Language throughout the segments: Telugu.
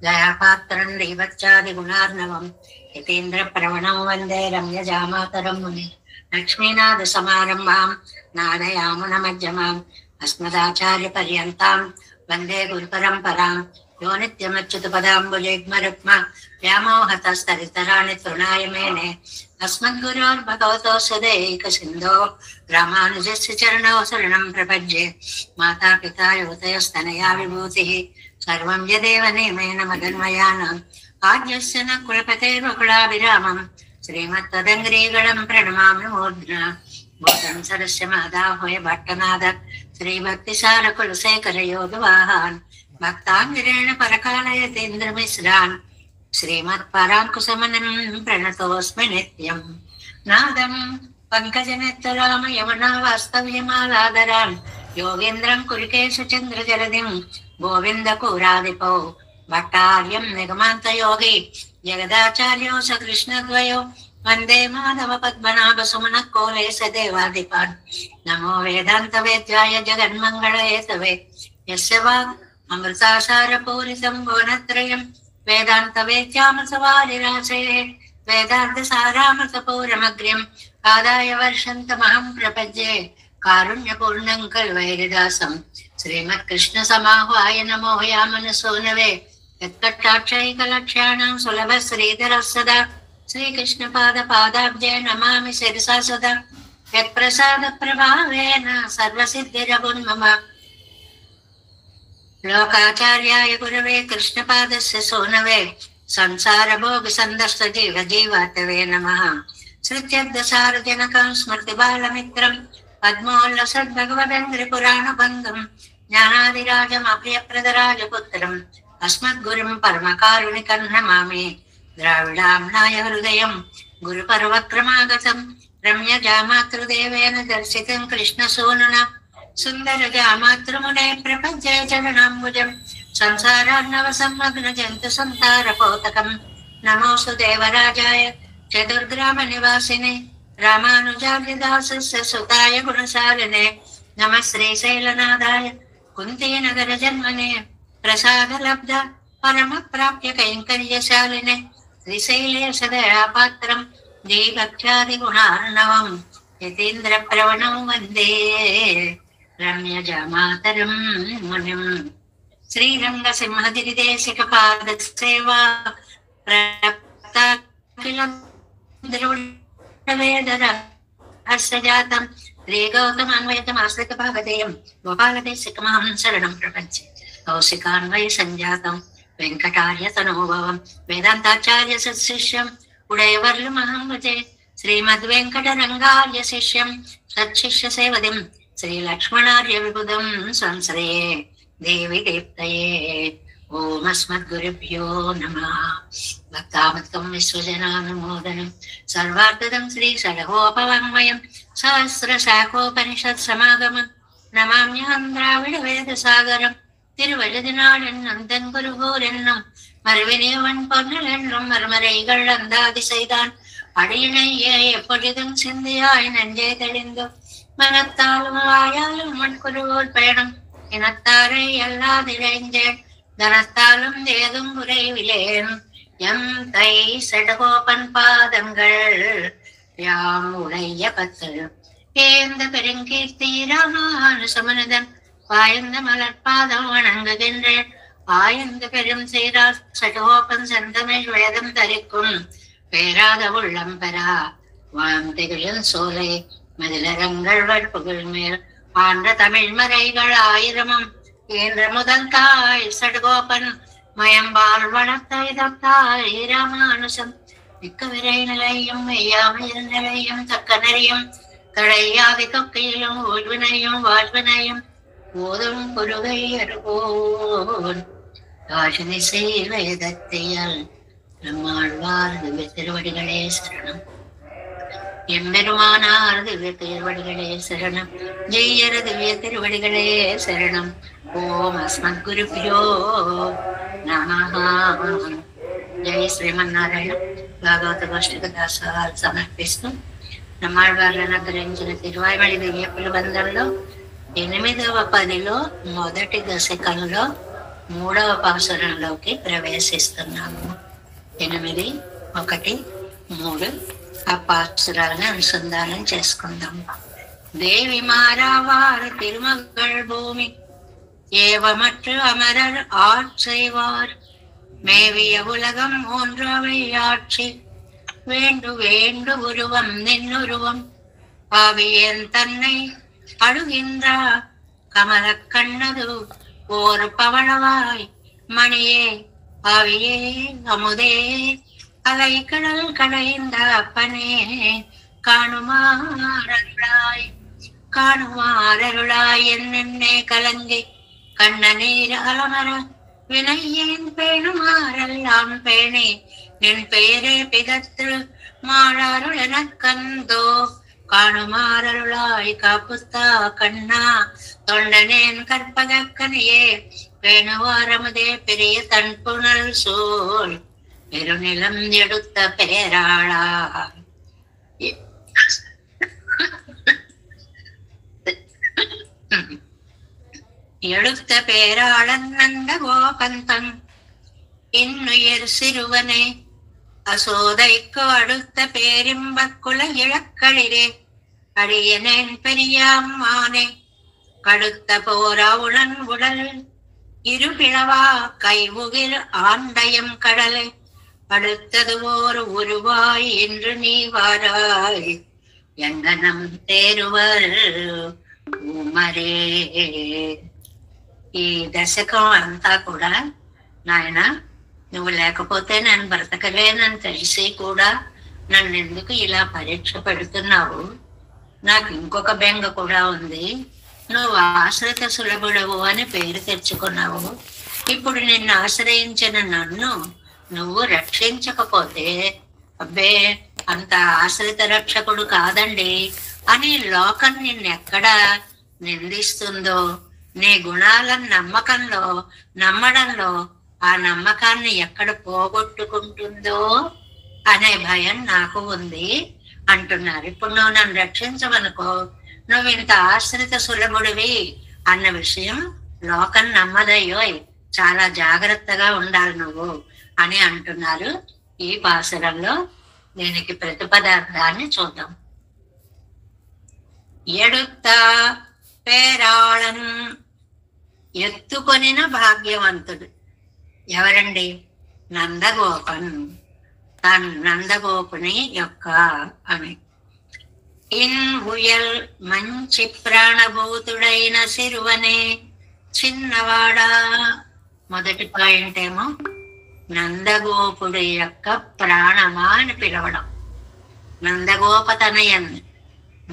దయాపాత్రం శ్రీవత్సాది గుణార్ణవం యతీంద్ర ప్రవణం వందే రమ్యజామాతరం ముని లక్ష్మీనాథ సమారంభాం నాదయామున మధ్యమాం అస్మదాచార్య పర్యంతాం వందే గురు పరంపరాం యో నిత్యమచ్యుత పదాంబుజైగ్మరుక్మ వ్యామోహతస్తరితరాణి తృణాయ మేనే అస్మద్గురోర్భగవతోऽస్య దయైకసిन्धो రామానుజస్య చరణౌ శరణం ప్రపద్యే మాతాపితా యువతయస్తనయా విభూతిః సర్వం యదేవ నియమేన మదన్మయానాం ఆద్యస్య న కులపతేర్వకులాభిరామం శ్రీమత్తదంగ్రీగణం ప్రణమామి మూర్ధ్నా భూతం సరస్య మాదాహోయ భట్టనాథ శ్రీభక్తిసార కులశేఖర యోగవాహాన్ భక్తాంగిరేణ పరకాలయతేంద్రమిశ్రాన్ శ్రీమత్పరాంకుశమనం ప్రణతోస్మి నిత్యం నాదం పంకజనేత్తరామ యమునా వాస్తవ్యమాలాదరాన్ యోగేంద్రం కురికేశ చంద్ర జలదిం గోవింద కూరాదిపౌ భట్టార్యం నిగమాంత యోగి జగదాచార్యో స కృష్ణద్వయో వందే మాధవ పద్మనాభ సుమన కోలేశ దేవాదిపాన్ నమో వేదాంత వేద్యాయ జగన్మంగళ హేతవే యస్య వాగ్ అమృతాసార పూరితం భువనత్రయం వేదాంత వేద్యామసవారిరాశే వేదాంత సారామృత పూరమగ్ర్యం ఆదాయ వర్షంతమహం ప్రపద్యే కారుణ్యపూర్ణం కల్వైరిదాసం శ్రీమత్కృష్ణ సమాహ్వాయ నమో యామనసోనవే యత్కటాక్షైకలక్ష్యాణం సులభ శ్రీధర సదా శ్రీకృష్ణ పాద పాదాబ్జే నమామి శిరసా సదా యత్ప్రసాద ప్రభావేన సర్వసిద్ధిరగున్మమ లోకాచార్యాయ గురవే కృష్ణపాదస్య సోనవే సంసార భోగ సందర్శ జీవ జీవాతవే నమః శ్రుత్యర్థసార జనకం స్మృతి బాలమిత్రం పద్మోల్లసద్భగవదంగ్రి పురాణ బంధం జ్ఞానాదిరాజం అభయప్రదరాజపుత్రం అస్మద్గురుం పరమకారుణికం నమామి ద్రావిడాంనాయ హృదయం గురు పర్వక్రమాగతం రమ్య జామాతృదేవేన దర్శితం కృష్ణ సోనున సుందర జామాతృమునే ప్రపంచే చరణాంబుజం సంసారార్ణవ సమ్మగ్న జంతు సంతారపోతకం నమోస్తు దేవరాజాయ చతుర్గ్రామ నివాసినే రామానుజార్యదాసస్య సుతాయ గుణశాలినే నమ శ్రీశైలనాథాయ కుంతీనగర జన్మనే ప్రసాద లబ్ధ పరమ ప్రాప్య కైంకర్యశాలినే శ్రీశైలేశ దయాపాత్రం దీభక్త్యాది గుణార్ణవం యతీంద్ర ప్రవణం వందే రమ్యజామాతరం మునిం శ్రీరంగ సింహదిరిదేశిక పాద సేవా ప్రాప్తావేదరహస్యజాతం శ్రీ గౌతమాన్వయతమాశ్రిత భాగధేయం గోపాలదేశికమహం శరణం ప్రపంచే కౌశికాన్వయ సంజాతం వెంకటార్య తనోభవం వేదాంతాచార్య సత్శిష్యం ఉడయవర్లుమహం భజే శ్రీమద్వెంకటరంగార్య శిష్యం సత్శిష్య సేవదిం శ్రీలక్ష్మణార్య విబుధం సంశ్రయే దేవి దీప్తయే ఓం అస్మద్గురుభ్యో నమః భక్తామత్కం విశ్వజనానుమోదనం సర్వార్థదం శ్రీ షడగోపవాङ्మయం సహస్రశాఖోపనిషత్ సమాగమం నమామ్యహం ద్రావిడ వేద సాగరం திருவழுதினாளன் நந்தன் குருகூர் என்னும் மறுவினியவன் பொன்னல் என்னும் மறுமறைகள் அந்தாதி செய்தான் அடியினையே எப்பொழுதும் சிந்தியாய் நெஞ்சே தெளிந்து மனத்தாலும் வாயாலும் மண் குருகூர் பயணம் இனத்தாரை எல்லாதிரைஞ்சேன் தனத்தாலும் ஏதும் குறைவிலேன் எம் தை செடகோபன் பாதங்கள் யாம் உடைய பத்து ஏந்த பெருங்கீர்த்தி ராமானுசமனதன் பாயந்த மலர்பாதம் வணங்குகின்றேன் ஆயந்த பெரும் சீரார் சடகோபன் செந்தமிழ் வேதம் தரிக்கும் பேராத உள்ளம் பெறா வாம் திகழில் சோலை மதிலரங்கள் வற்புகள் மேல் ஆன்ற தமிழ் மறைகள் ஆயிரமும் என்ற முதல் தாய் சடகோபன் மயம்பால் வளர்த்தாய் தத்தாய் ராமானுசம் மிக்க விரை நிலையும் மெய்யாமையில் நிலையும் தக்க நெறியும் தடையாதி தொக்கையிலும் ஓய்வினையும் வாழ்வினையும் போதும் பொருகை அருகோன் காஷினி வேதத்தையால் நம்மாழ்வார் திவ்ய திருவடிகளே சரணம் எம்பெருமானார் திவ்ய திருவடிகளே சரணம் ஜெய்யர திவ்ய திருவடிகளே சரணம் ஓம் அஸ்மத்குருப்யோ நமஹ జయ శ్రీమన్నారాయణ భాగవత గోష్ఠిక దాసాలు సమర్పిస్తూ నమ్మాళ్వార్లను గ్రహించిన తిరువాయిమడి దివ్య పిలుబంధంలో 8వ పదిలో మొదటి దశకంలో మూడవ పాసురంలోకి ప్రవేశిస్తున్నాము. 8, 1, 3 ఆ పాసురాలను అనుసంధానం చేసుకుందాం. தேவி மாறாவார் திருமகள் பூமி ஏவமற்று அமரர் ஆட்செய்வார் மேவிய உலகம் மூன்றவை ஆட்சி வேண்டு வேண்டு உருவம் நின்னுருவம் ஆவியன் தன்னை அழுகின்ற கமல கண்ணது ஓர் பவளவாய் மணியே ஆவியே அமுதே அலை கடல் கடைந்த அப்பனே காணுமாறருளாய் காணுமாறருளாய் என்னென்னே கலங்கி கண்ண நீர் அலமர வினையேன் பேணுமாறெல்லாம் பேணி நின் பெயரே பிதற்று மாறாருள் எனக்கந்தோ காணுமாறருளாய் காப்புத்தா கண்ணா தொண்டனேன் கற்பகக்கனியே பேணுவாரமுதே பெரிய தன் புனல் சோல் பெருநிலம் எடுத்த பேராளா எடுத்த பேராளன் நந்த கோபந்தன் இன்னுயிர் சிறுவனே அசோதைக்கு அடுத்த பேரின்பக் குல இழக்களிரே அடியனேன் பெரியாம்மானே கடுத்த போராவுடன் உடல் இருபிளவா கைமுகில் ஆண்டயம் கடலை அடுத்தது ஓர் உருவாய் என்று நீ வாராய் எங்கனம் தேருவர் మరే ఈ దశకం అంతా కూడా నాయన నువ్వు లేకపోతే నేను బ్రతకలేనని తెలిసి కూడా నన్ను ఎందుకు ఇలా పరీక్ష పెడుతున్నావు? నాకు ఇంకొక బెంగ కూడా ఉంది. నువ్వు ఆశ్రిత సులభుడవు అని పేరు తెచ్చుకున్నావు. ఇప్పుడు నిన్ను ఆశ్రయించిన నన్ను నువ్వు రక్షించకపోతే అబ్బే అంత ఆశ్రిత రక్షకుడు కాదండి అని లోకం నిన్నెక్కడ నిందిస్తుందో, నీ గుణాలను నమ్మడంలో ఆ నమ్మకాన్ని ఎక్కడ పోగొట్టుకుంటుందో అనే భయం నాకు ఉంది అంటున్నారు. ఇప్పుడు నువ్వు నన్ను రక్షించవనుకో, నువ్వు ఇంత ఆశ్రిత సులభుడివి అన్న విషయం లోకం నమ్మదయ్యోయ్, చాలా జాగ్రత్తగా ఉండాలి నువ్వు అని అంటున్నారు. ఈ పాసురంలో దీనికి ప్రతిపదార్థాన్ని చూద్దాం. ఎడుత పేరాళన్ ఎత్తుకొనిన భాగ్యవంతుడు ఎవరండి? నందగోపన్, నందగోపుని యొక్క అని. ఇన్ ఉయల్ మంచి ప్రాణభూతుడైన సిరువనే చిన్నవాడా. మొదటి పాయింట్ ఏమో నందగోపుడి యొక్క ప్రాణమా అని పిలవడం. నందగోపతనయన్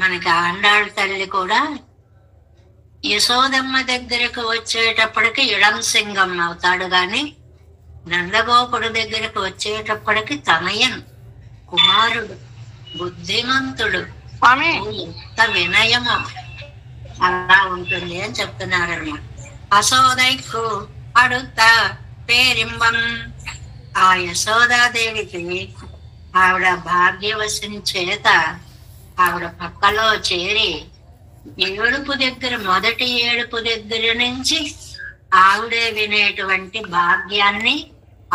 మనకి ఆండాళ్ళ తల్లి కూడా యశోదమ్మ దగ్గరకు వచ్చేటప్పటికి ఇళం సింగం అవుతాడు గాని నందగోపుడు దగ్గరకు వచ్చేటప్పటికి తనయన్ కుమారుడు, బుద్ధిమంతుడు, ఎంత వినయమో అలా ఉంటుంది అని చెప్తున్నారన్నమాట. అసోదైకు అడుగుత పేరింబం. ఆ యశోదాదేవికి ఆవిడ భాగ్యవశం చేత ఆవిడ పక్కలో చేరి మొదటి ఏడుపు దగ్గర నుంచి ఆవిడే వినేటువంటి భాగ్యాన్ని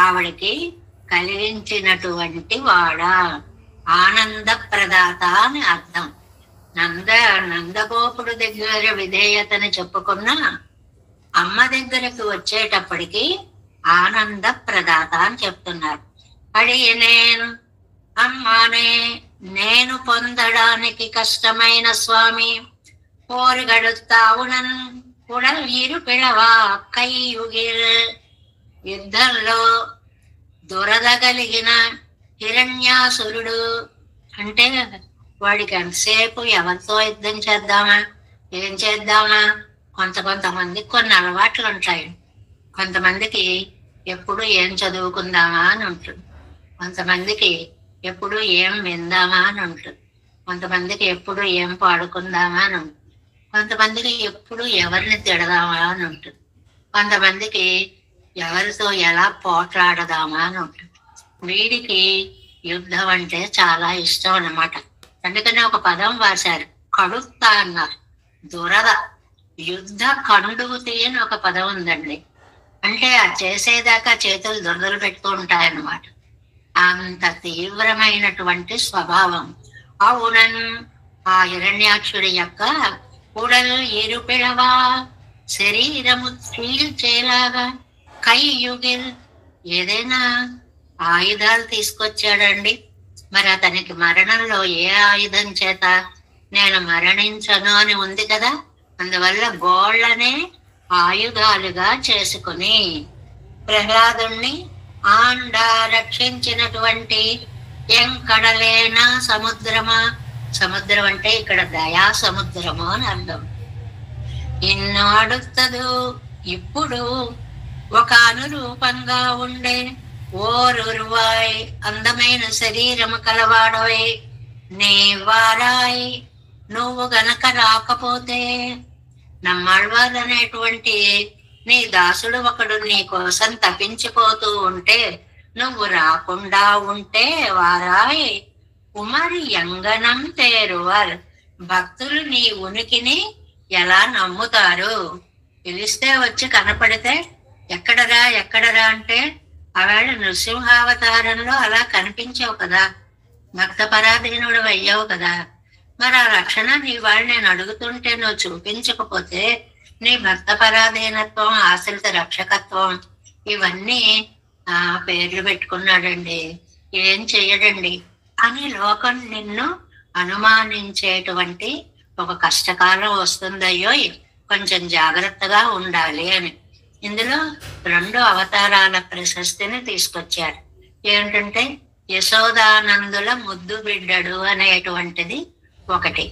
ఆవిడకి కలిగించినటువంటి వాడా, ఆనంద ప్రదాత అని అర్థం. నందగోపుడు దగ్గర విధేయతని చెప్పుకున్న అమ్మ దగ్గరకు వచ్చేటప్పటికి ఆనంద ప్రదాత అని చెప్తున్నారు. అడియనేను అమ్మానే నేను పొందడానికి కష్టమైన స్వామి పోరుగడుతావునన్ ఉడల్ ఇరు పిళవా కైయుగిల్. యుద్ధంలో దురదగలిగిన హిరణ్యాసురుడు అంటే వాడికి ఎంతసేపు ఎవరితో యుద్ధం చేద్దామా, ఏం చేద్దామా, కొంతమందికి కొన్ని అలవాట్లు ఉంటాయి. కొంతమందికి ఎప్పుడు ఏం చదువుకుందామా అని ఉంటుంది, కొంతమందికి ఎప్పుడు ఏం విందామా అని ఉంటుంది, కొంతమందికి ఎప్పుడు ఏం పాడుకుందామా అని ఉంటుంది, కొంతమందికి ఎప్పుడు ఎవరిని తిడదామా అని ఉంటుంది, కొంతమందికి ఎవరితో ఎలా పోట్లాడదామా అని ఉంటుంది. వీడికి యుద్ధం అంటే చాలా ఇష్టం అన్నమాట. అందుకని ఒక పదం వాశారు, కడుత్తా అన్నారు. దురద యుద్ధ కండుగుతి అని ఒక పదం ఉందండి. అంటే అది చేసేదాకా చేతులు దురదలు పెట్టుతూ ఉంటాయన్నమాట. అంత తీవ్రమైనటువంటి స్వభావం. అవునన్ ఆ హిరణ్యాక్షుడి యొక్క ఉడలు ఎరుపెళవా శరీరము చీల్చేలాగా కైయుగిల్ ఏదైనా ఆయుధాలు తీసుకొచ్చాడండి. మరి అతనికి మరణంలో ఏ ఆయుధం చేత నేను మరణించను అని ఉంది కదా, అందువల్ల గోళ్ళనే ఆయుధాలుగా చేసుకుని ప్రహ్లాదుణ్ణి ఆండా రక్షించినటువంటి ఎంకడలేనా సముద్రమా, సముద్రం అంటే ఇక్కడ దయా సముద్రము అని అర్థం. ఇన్నో అడుగుతదు ఇప్పుడు ఒక అనురూపంగా ఉండే ఓరువాయ్ అందమైన శరీరము కలవాడవై నీ వారాయ్ నువ్వు గనక రాకపోతే, నమ్మాళ్వారు అనేటువంటి నీ దాసుడు ఒకడు నీ కోసం తప్పించిపోతూ ఉంటే నువ్వు రాకుండా ఉంటే వారాయ్ ఉమరి యంగనం తేరువర్ భక్తులు నీ ఉనికిని ఎలా నమ్ముతారు? పిలిస్తే వచ్చి కనపడితే ఎక్కడరా ఎక్కడరా అంటే ఆవేళ నృసింహావతారంలో అలా కనిపించావు కదా, భక్త పరాధీనుడు అయ్యావు కదా, మరి ఆ రక్షణ నీ వాళ్ళు నేను అడుగుతుంటే నువ్వు చూపించకపోతే నీ భక్త పరాధీనత్వం ఆశ్రిత రక్షకత్వం ఇవన్నీ పేర్లు పెట్టుకున్నాడండి, ఏం చెయ్యడండి అని లోకం నిన్ను అనుమానించేటువంటి ఒక కష్టకాలం వస్తుందయ్యో, కొంచెం జాగ్రత్తగా ఉండాలి అని. ఇందులో 2 అవతారాల ప్రశస్తిని తీసుకొచ్చారు. ఏంటంటే యశోదానందుల ముద్దు బిడ్డడు అనేటువంటిది ఒకటి,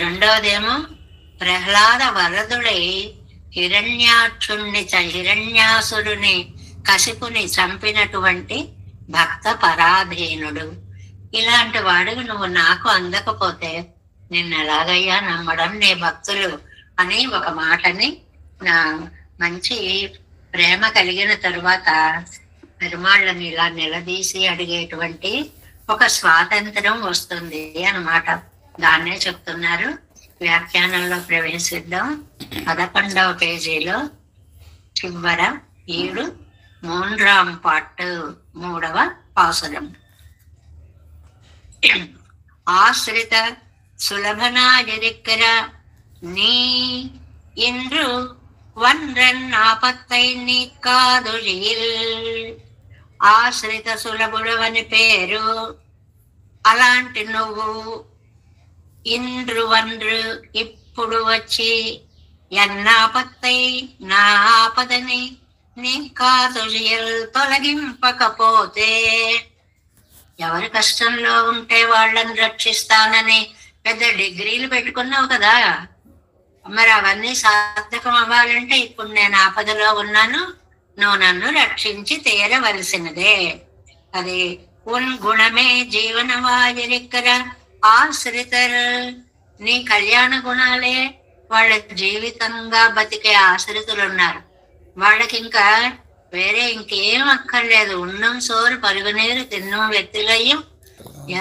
రెండవదేమో ప్రహ్లాద వరదుడై హిరణ్యాసురుని కసిపుని చంపినటువంటి భక్త పరాధీనుడు. ఇలాంటి వాడికి నువ్వు నాకు అందకపోతే నిన్ను ఎలాగయ్యా నమ్మడం నీ భక్తులు అని ఒక మాటని మంచి ప్రేమ కలిగిన తరువాత పెరుమాళ్ళని ఇలా నిలదీసి అడిగేటువంటి ఒక స్వాతంత్రం వస్తుంది అన్నమాట. దాన్నే చెప్తున్నారు. వ్యాఖ్యానంలో ప్రవేశిద్దాం. 11వ పేజీలో చివర 7 3వ పార్ట్ 3వ పాసురం. ఆశ్రిత సులభనాజరిక్కర నీ ఇంద్రు వన్రన్ ఆపత్తై నీ కాదుజిల్. ఆశ్రిత సులభుడవని పేరు, అలాంటి నువ్వు ఇంద్రు వన్రు ఇప్పుడు వచ్చి ఎన్నాపత్తై నా ఆపదని నీ కాదుజిల్ తొలగింపకపోతే, ఎవరి కష్టంలో ఉంటే వాళ్ళని రక్షిస్తానని పెద్ద డిగ్రీలు పెట్టుకున్నావు కదా, మరి అవన్నీ సార్థకం అవ్వాలంటే ఇప్పుడు నేను ఆపదలో ఉన్నాను, నువ్వు నన్ను రక్షించి తీరవలసినదే. అది ఉన్ గుణమే జీవన వాజరిక్కర ఆశ్రితర్, నీ కళ్యాణ గుణాలే వాళ్ళ జీవితంగా బతికే ఆశ్రితులు ఉన్నారు. వాళ్ళకి ఇంకా వేరే ఇంకేం అక్కర్లేదు. ఉన్నం సోరు పరుగునీరు తిన్నం వ్యక్తులయ్యం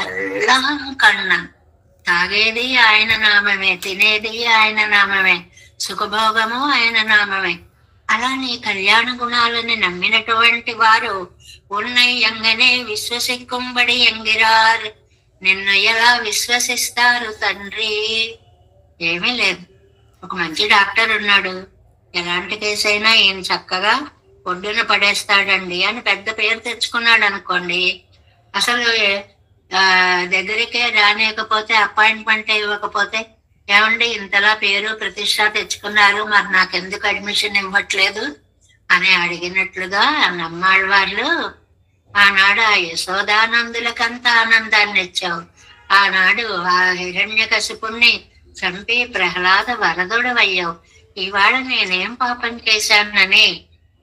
ఎల్లం కన్నం. తాగేది ఆయన నామమే, తినేది ఆయన నామమే, సుఖభోగము ఆయన నామమే. అలా నీ కళ్యాణ గుణాలని నమ్మినటువంటి వారు ఉన్నయ్యంగానే విశ్వసిక్కుంబడి ఎంగిరారు, నిన్ను ఎలా విశ్వసిస్తారు తండ్రి? ఏమీ లేదు. ఒక మంచి డాక్టర్ ఉన్నాడు, ఎలాంటి కేసు అయినా ఈయన చక్కగా ఒడ్డున పడేస్తాడండి అని పెద్ద పేరు తెచ్చుకున్నాడు అనుకోండి, అసలు దగ్గరికే రానియకపోతే, అపాయింట్మెంట్ ఇవ్వకపోతే, ఏమండి ఇంతలా పేరు ప్రతిష్ట తెచ్చుకున్నారు, మరి నాకెందుకు అడ్మిషన్ ఇవ్వట్లేదు అని అడిగినట్లుగా నమ్మాళ్ళవాళ్ళు ఆనాడు ఆ యశోదానందులకంతా ఆనందాన్ని ఇచ్చావు. ఆనాడు ఆ హిరణ్యకశిపుణ్ణి చంపి ప్రహ్లాద వరదుడవయ్యావు. ఇవాళ నేనేం పాపం చేశానని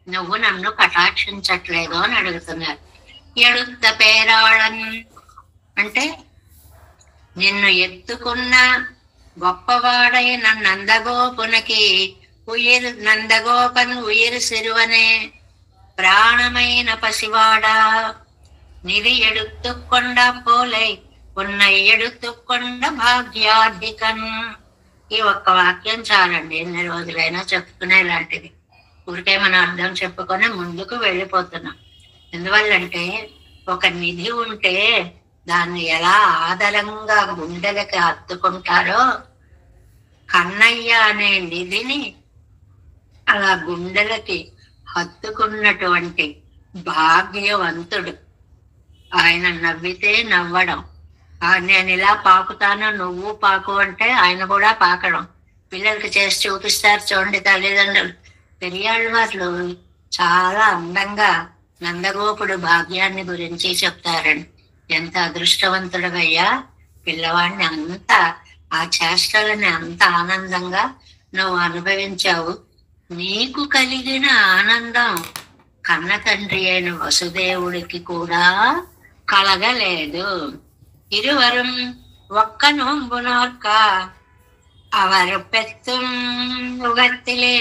నువ్వు నన్ను కటాక్షించట్లేదు అని అడుగుతున్నారు. ఎడుத்த పేరాళన్ అంటే నిన్ను ఎత్తుకున్న గొప్పవాడైన నందగోపునకి నందగోపన్ ఉయిరు సిరువనే ప్రాణమైన పసివాడా, నిధి ఎడుతుకొండ పోలై ఉన్న ఎడుతుకొండ భాగ్యాధికన్. ఈ ఒక్క వాక్యం చాలండి, ఎన్ని రోజులైనా చెప్పుకునేలాంటిది. ఊరికే మనం అర్థం చెప్పుకొని ముందుకు వెళ్ళిపోతున్నాం. ఎందువల్లంటే ఒక నిధి ఉంటే దాన్ని ఎలా ఆదరంగా గుండెలకి హత్తుకుంటారో, కన్నయ్య అనే నిధిని అలా గుండెలకి హత్తుకున్నటువంటి భాగ్యవంతుడు. ఆయన నవ్వితే నవ్వడం, నేను ఇలా పాకుతాను నువ్వు పాకు అంటే ఆయన కూడా పాకడం, పిల్లలకి చేసి చూపిస్తారు చూడండి తల్లిదండ్రులు. పెరియాళ్ళవార్లు చాలా అందంగా నందగోపుడు భాగ్యాన్ని గురించి చెప్తారండి. ఎంత అదృష్టవంతుడవయ్యా, పిల్లవాడిని అంత ఆ చేష్టలని అంత ఆనందంగా నువ్వు అనుభవించావు. నీకు కలిగిన ఆనందం కన్న తండ్రి అయిన వసుదేవుడికి కూడా కలగలేదు. ఇరువரும் ఒక్క నోంబునోర్క அவர் பெத்தும் உகத்திலே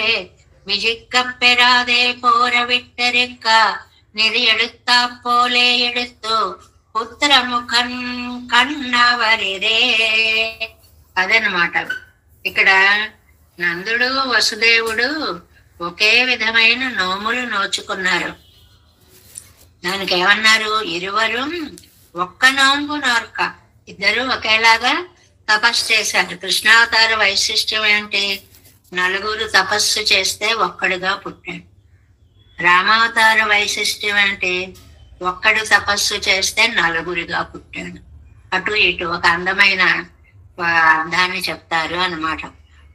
விஜிக்கப்பெறாதே போர விட்டருக்க நிதி எடுத்தா போலே எடுத்து పుత్రముఖన్ కన్నవరిరే. అదనమాట. ఇక్కడ నందుడు వసుదేవుడు ఒకే విధమైన నోములు నోచుకున్నారు. దానికి ఏమన్నారు? ఇరువరు ఒక్క నోంబు నోర్క, ఇద్దరు ఒకేలాగా తపస్సు చేశారు. కృష్ణావతార వైశిష్ట్యం ఏంటి? నలుగురు తపస్సు చేస్తే ఒక్కడుగా పుట్టాడు. రామావతార వైశిష్ట్యం ఏంటి? ఒక్కడు తపస్సు చేస్తే నలుగురిగా పుట్టాడు. అటు ఇటు ఒక అందమైన అర్థాన్ని చెప్తారు అన్నమాట.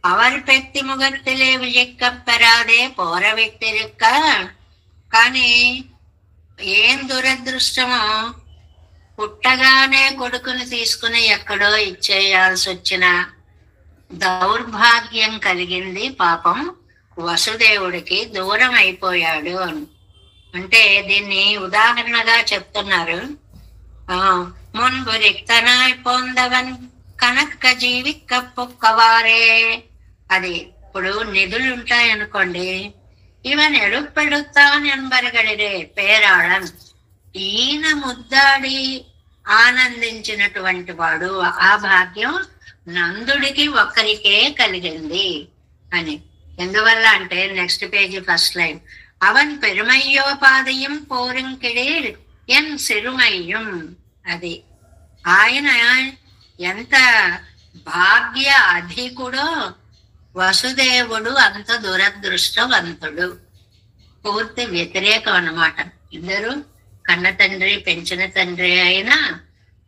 అవరి పెక్తి ముగర్తిలే విజక్కపెరాదే పోర వ్యక్తిరిక్క. కానీ ఏం దురదృష్టమో, పుట్టగానే కొడుకుని తీసుకుని ఎక్కడో ఇచ్చేయాల్సి వచ్చిన దౌర్భాగ్యం కలిగింది పాపం వసుదేవుడికి. దూరం అయిపోయాడు అని అంటే దీన్ని ఉదాహరణగా చెప్తున్నారు. మున్బు రిక్తనాయ్ పొందవన్ కనక్క జీవిక్క పొక్కవారే. అది ఇప్పుడు నిధులు ఉంటాయనుకోండి, ఇవన్ ఎడుపెడుతాన్ ఎన్బరగడిరే పేరాళన్. ఈయన ముద్దాడి ఆనందించినటువంటి వాడు, ఆ భాగ్యం నందుడికి ఒక్కరికే కలిగింది అని. ఎందువల్ల అంటే నెక్స్ట్ పేజీ ఫస్ట్ లైన్, అవన్ పెరుమయ్యోపాదయం పోరింకిడీర్ ఎన్ సిరుమయ్యం. అది ఆయన ఎంత భాగ్య అధికుడో, వసుదేవుడు అంత దురదృష్టవంతుడు. పూర్తి వ్యతిరేకం అన్నమాట. ఇద్దరు కన్న తండ్రి పెంచిన తండ్రి అయినా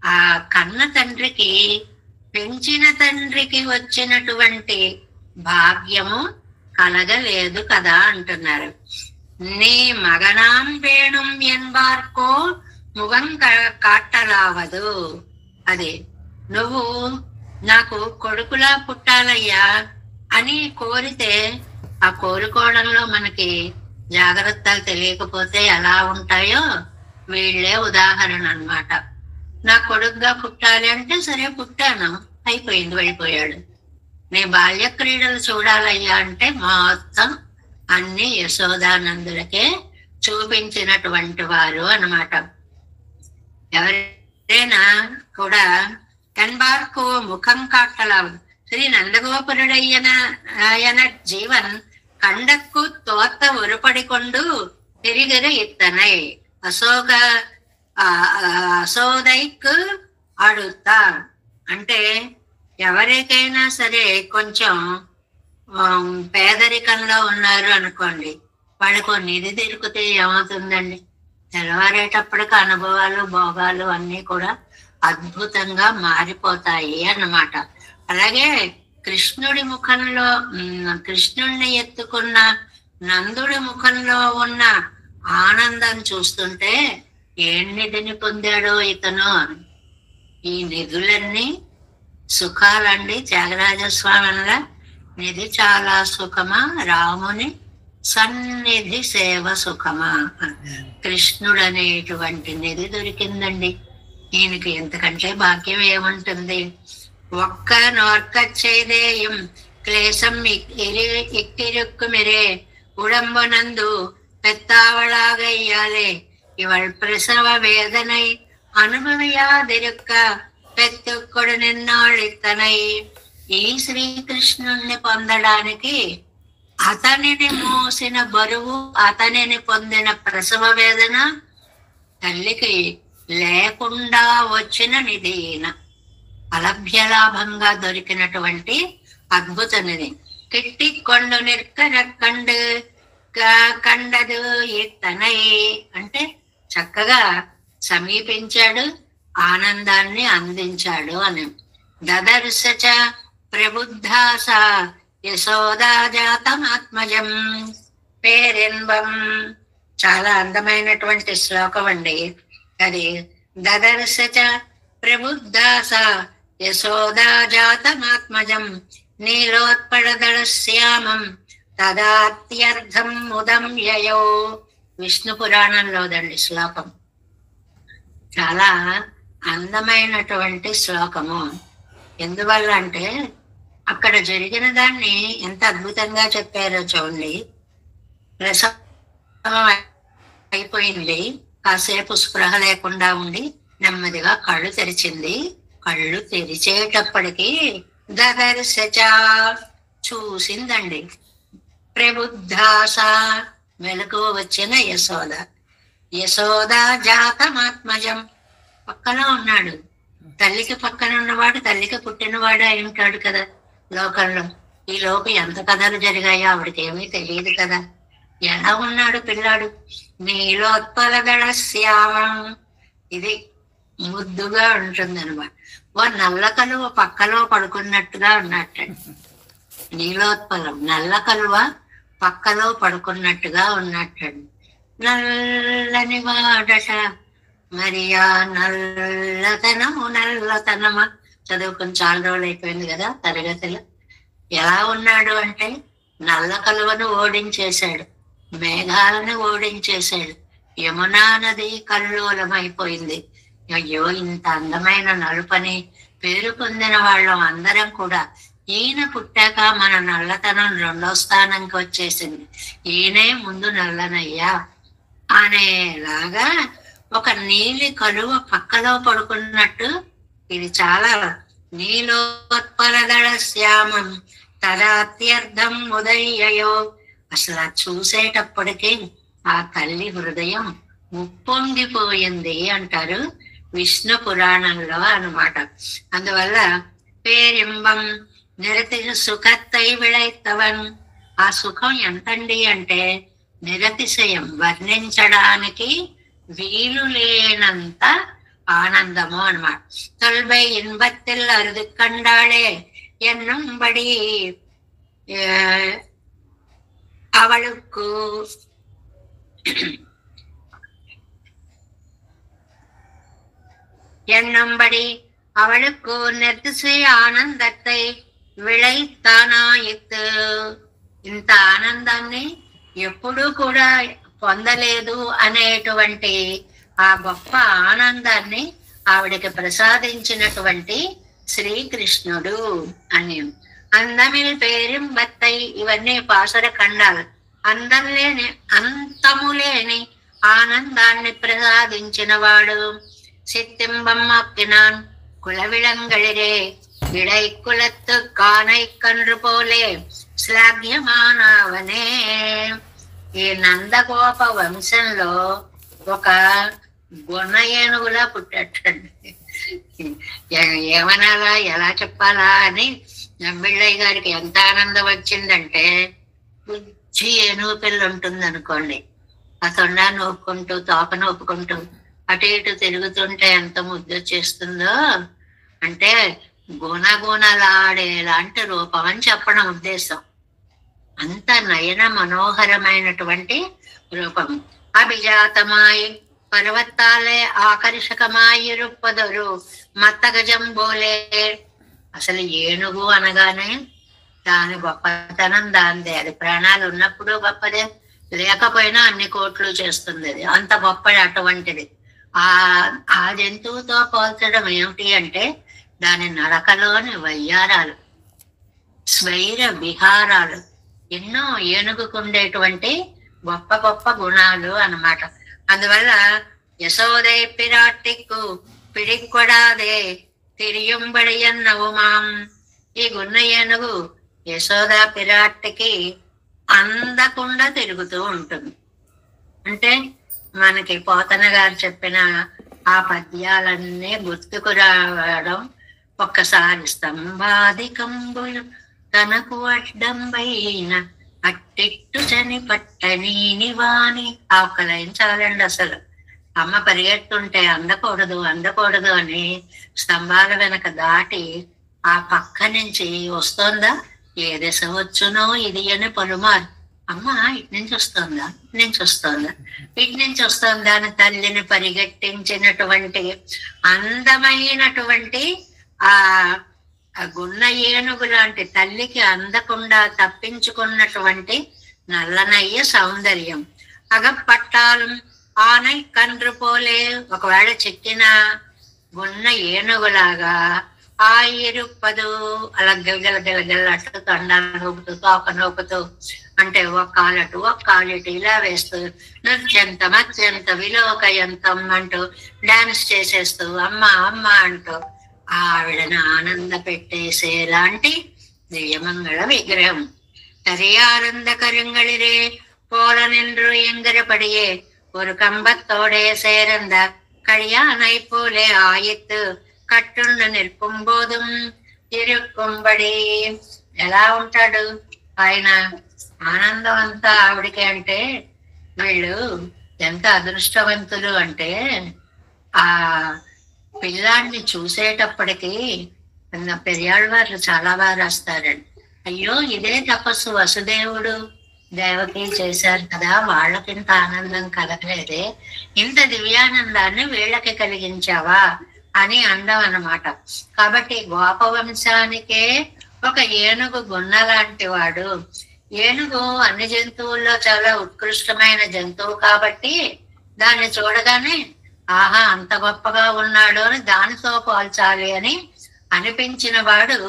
ఆ కన్న తండ్రికి పెంచిన తండ్రికి వచ్చినటువంటి భాగ్యము కలగలేదు కదా అంటున్నారు. నీ మగనాం వేణుం ఎన్బార్కో ముఖం కాట్టలావదు. అది నువ్వు నాకు కొడుకులా పుట్టాలయ్యా అని కోరితే, ఆ కోరుకోవడంలో మనకి జాగ్రత్తలు తెలియకపోతే ఎలా ఉంటాయో వీళ్ళే ఉదాహరణ అన్నమాట. నా కొడుకుగా పుట్టాలి అంటే సరే పుట్టాను, అయిపోయింది, వెళ్ళిపోయాడు. నీ బాల్య క్రీడలు చూడాలయ్యా అంటే మొత్తం అన్ని యశోదానందులకే చూపించినటువంటి వారు అన్నమాట. ఎవరైనా కూడా కన్బార్కు ముఖం కాట్టలావు. శ్రీ నందగోపురుడయ్యన ఆయన జీవన్ కండక్కు తోత ఉరుపడికొండు తిరిగిర ఇత్తనై అసోదైక్ అడుగుతా. అంటే ఎవరికైనా సరే కొంచెం పేదరికంలో ఉన్నారు అనుకోండి, వాళ్ళకు నిధి దొరికితే ఏమవుతుందండి? తెల్లవారేటప్పటికి అనుభవాలు భోగాలు అన్నీ కూడా అద్భుతంగా మారిపోతాయి అన్నమాట. అలాగే కృష్ణుడి ముఖంలో, కృష్ణుడిని ఎత్తుకున్న నందుడి ముఖంలో ఉన్న ఆనందం చూస్తుంటే ఏం నిధిని పొందాడో ఇతను. ఈ నిధులన్నీ సుఖాలండి. త్యాగరాజస్వామిలా నిధి చాలా సుఖమా, రాముని సన్నిధి సేవ సుఖమా. కృష్ణుడు అనేటువంటి నిధి దొరికిందండి ఈయనకి. ఎంతకంటే భాగ్యం ఏముంటుంది? ఒక్క నోర్కచ్చేదేయం క్లేశం ఇక్కిరుక్కుమిరే ఉడంబనందు பெத்தாவளாகையாலே இவள் பிரசவ வேதனை అనుభవయాదిరుక్క పెత్తుకొడు నిన్నాళ్ళితనై. ఈ శ్రీకృష్ణుణ్ణి పొందడానికి అతనిని మోసిన బరువు, అతనిని పొందిన ప్రసవ వేదన తల్లికి లేకుండా వచ్చిన నిధిన అలభ్యలాభంగా దొరికినటువంటి అద్భుత నిధి. కిట్టి కొండు నిర్కర కండు కండదు తనై అంటే చక్కగా సమీపించాడు, ఆనందాన్ని అందించాడు అని. దదర్శచ ప్రబుద్ధాస యశోదాజాతమాత్మజం పేరెన్వం. చాలా అందమైనటువంటి శ్లోకం అండి అది. దదర్శచ ప్రబుద్ధాస యశోదాజాతమాత్మజం నీలోత్పడదళశ్యామం తదాత్యర్థం ముదం యయో. విష్ణు పురాణంలోదండి శ్లోకం. చాలా అందమైనటువంటి శ్లోకము. ఎందువల్ల అంటే అక్కడ జరిగిన దాన్ని ఎంత అద్భుతంగా చెప్పారో చూడండి. ప్రసవం అయిపోయింది, కాసేపు స్పృహ లేకుండా ఉండి నెమ్మదిగా కళ్ళు తెరిచింది. కళ్ళు తెరిచేటప్పటికి దదర్శచ చూసిందండి. ప్రబుద్ధాస మెలకు వచ్చిన యశోద. యశోద జాతమాత్మజం పక్కన ఉన్నాడు. తల్లికి పక్కన ఉన్నవాడు తల్లికి పుట్టినవాడు అయి ఉంటాడు కదా లోకంలో. ఈ లోపు ఎంత కథలు జరిగాయో ఆవిడకి ఏమీ తెలియదు కదా. ఎలా ఉన్నాడు పిల్లాడు? నీలోత్పలదళ శ్యామం. ఇది ముద్దుగా ఉంటుంది అనమాట. ఓ నల్ల కలువ పక్కలో పడుకున్నట్టుగా ఉన్నట్టండి. నీలోత్పలం నల్ల కలువ పక్కలో పడుకున్నట్టుగా ఉన్నట్టండి. నల్లని వాడట మరి ఆ నల్లతనమా చదువుకుని చాలా రోజులు అయిపోయింది కదా తరగతిలో. ఎలా ఉన్నాడు అంటే నల్ల కలువను ఓడించేశాడు, మేఘాలను ఓడించేశాడు, యమునా నది కల్లోలమైపోయింది. అయ్యో ఇంత అందమైన నలుపని పేరు పొందిన వాళ్ళం అందరం కూడా ఈయన పుట్టాక మన నల్లతనం 2వ స్థానంకి వచ్చేసింది, ఈయనే ముందు నల్లనయ్యా అనేలాగా ఒక నీలి కలువ పక్కలో పడుకున్నట్టు ఇది చాలా. నీలోత్పలదళ శ్యామం తదాత్యర్థం ఉదయ్యయో. అసలు చూసేటప్పటికీ ఆ తల్లి హృదయం ఉప్పొంగిపోయింది అంటారు విష్ణు పురాణంలో అన్నమాట. అందువల్ల పేరింబం నిరతి సుఖత్తై విళైతవన్. ఆ సుఖం ఎంతండి అంటే నిరతిశయం, వర్ణించడానికి వీలు లేనంత ఆనందము అన్నమాట. తొల్బై ఇన్బత్తిల్ అరుదు కండాళే ఎన్నుంబడి அவளுக்கு என்னும்படி அவளுக்கு நிர்திசை ఆనందத்தை విళైతానాయిత్. ఇంత ఆనందాన్ని ఎప్పుడూ కూడా పొందలేదు అనేటువంటి ఆ గొప్ప ఆనందాన్ని ఆవిడకి ప్రసాదించినటువంటి శ్రీకృష్ణుడు అని. అందమిల్ పేరిం బత్తై. ఇవన్నీ పాసర ఖండాలు. అందలేని అంతములేని ఆనందాన్ని ప్రసాదించిన వాడు. సిత్తింబమ్మప్పినాన్ కులవిళంగళిరే విడై కులత్తు కానై కన్రు పోలే శ్లాఘ్యమానవనే. ఈ నందగోప వంశంలో ఒక గుణ ఏనుగులా పుట్టండి. ఏమనాలా ఎలా చెప్పాలా అని నమ్మిళ్ళయ్య గారికి ఎంత ఆనందం వచ్చిందంటే, బుజ్జి ఏనుగు పిల్ల ఉంటుంది అనుకోండి, ఆ తొండాన్ని ఒప్పుకుంటూ తోకను ఒప్పుకుంటూ అటు ఇటు తిరుగుతుంటే ఎంత ముద్దు చేస్తుందో అంటే గుణగుణలాడేలాంటి రూపం అని చెప్పడం ఉద్దేశం. అంత నయన మనోహరమైనటువంటి రూపం. అభిజాతమాయి పర్వతాలే ఆకర్షకమాయిరుప్పదరు మత్తగజం బోలే. అసలు ఏనుగు అనగానే దాని గొప్పతనం దాందే. అది ప్రాణాలు ఉన్నప్పుడు గొప్పదే, లేకపోయినా అన్ని కోట్లు చేస్తుంది. అది అంత గొప్పది. అటువంటిది ఆ జంతువుతో పోల్చడం ఏమిటి అంటే దాని నడకలోని వయ్యారాలు, స్వైర విహారాలు ఎన్నో ఏనుగుకు ఉండేటువంటి గొప్ప గొప్ప గుణాలు అన్నమాట. అందువల్ల యశోదై పిరాటికు పిడికొడాదే తిరియుంబడియన్నవుమాం. ఈ గున్న ఏనుగు యశోద పిరాటికి అందకుండా తిరుగుతూ ఉంటుంది. అంటే మనకి పోతన గారు చెప్పిన ఆ పద్యాలన్నీ గుర్తుకు రావడం. ఒక్కసారి స్తంభాధికంబులు తనకు అడ్డంబైన అట్టిట్టు చని పట్టనీని వాణి. ఆ ఒక్క లైన్ చాలండి. అసలు అమ్మ పరిగెత్తుంటే అందకూడదు అందకూడదు అని స్తంభాల వెనక దాటి ఆ పక్క నుంచి వస్తోందా, ఏ దశ వచ్చునో ఇది అని పలుమారు. అమ్మ ఇటు నుంచి వస్తుందా, ఇటు నుంచి వస్తుందా, ఇటు నుంచి వస్తుందా అని తల్లిని పరిగెట్టించినటువంటి అందమైనటువంటి ఆ గున్న ఏనుగు లాంటి తల్లికి అందకుండా తప్పించుకున్నటువంటి నల్లనయ్య సౌందర్యం. అగపట్టాలు ఆనై కండ్రు పోలే. ఒకవేళ చెక్కిన గున్న ఏనుగులాగా ఆ ఇరుపదు అలా గలగల గలగల అట్టు తొండాలు నూపుతూ తోక నూపుతూ, అంటే ఒక కాలటు ఒక కాలిటు ఇలా వేస్తూ నృత్యంత మత్యంత విలోకయంతం అంటూ డాన్స్ చేసేస్తూ అమ్మ అమ్మ అంటూ ఆవిడను ఆనంద పెట్టేసేలాంటి దివ్యమంగళ విగ్రహం. తరియానంద కరుంగళిరే పోల నిండ్రు ఎంగరపడియే ஒரு கம்பத்தோடே சேர்ந்த கழியானை போலே ஆயித்து కట్టుండు నిల్పుం బోధం తిరుక్కుంబడి. ఎలా ఉంటాడు ఆయన? ఆనందం అంతా ఆవిడికి. అంటే వీళ్ళు ఎంత అదృష్టవంతులు అంటే ఆ పిల్లాన్ని చూసేటప్పటికి పెరియాళ్ళవారు చాలా బాగా రాస్తారండి. అయ్యో ఇదే తపస్సు వసుదేవుడు దేవకి చేశారు కదా, వాళ్ళకింత ఆనందం కలగలేదే, ఇంత దివ్యానందాన్ని వీళ్ళకి కలిగించావా అని అందం అన్నమాట. కాబట్టి గోపవంశానికే ఒక ఏనుగు గున్న లాంటి వాడు. ఏనుగు అన్ని జంతువుల్లో చాలా ఉత్కృష్టమైన జంతువు కాబట్టి దాన్ని చూడగానే ఆహా అంత గొప్పగా ఉన్నాడు అని దానితో పోల్చాలి అని అనిపించిన వాడు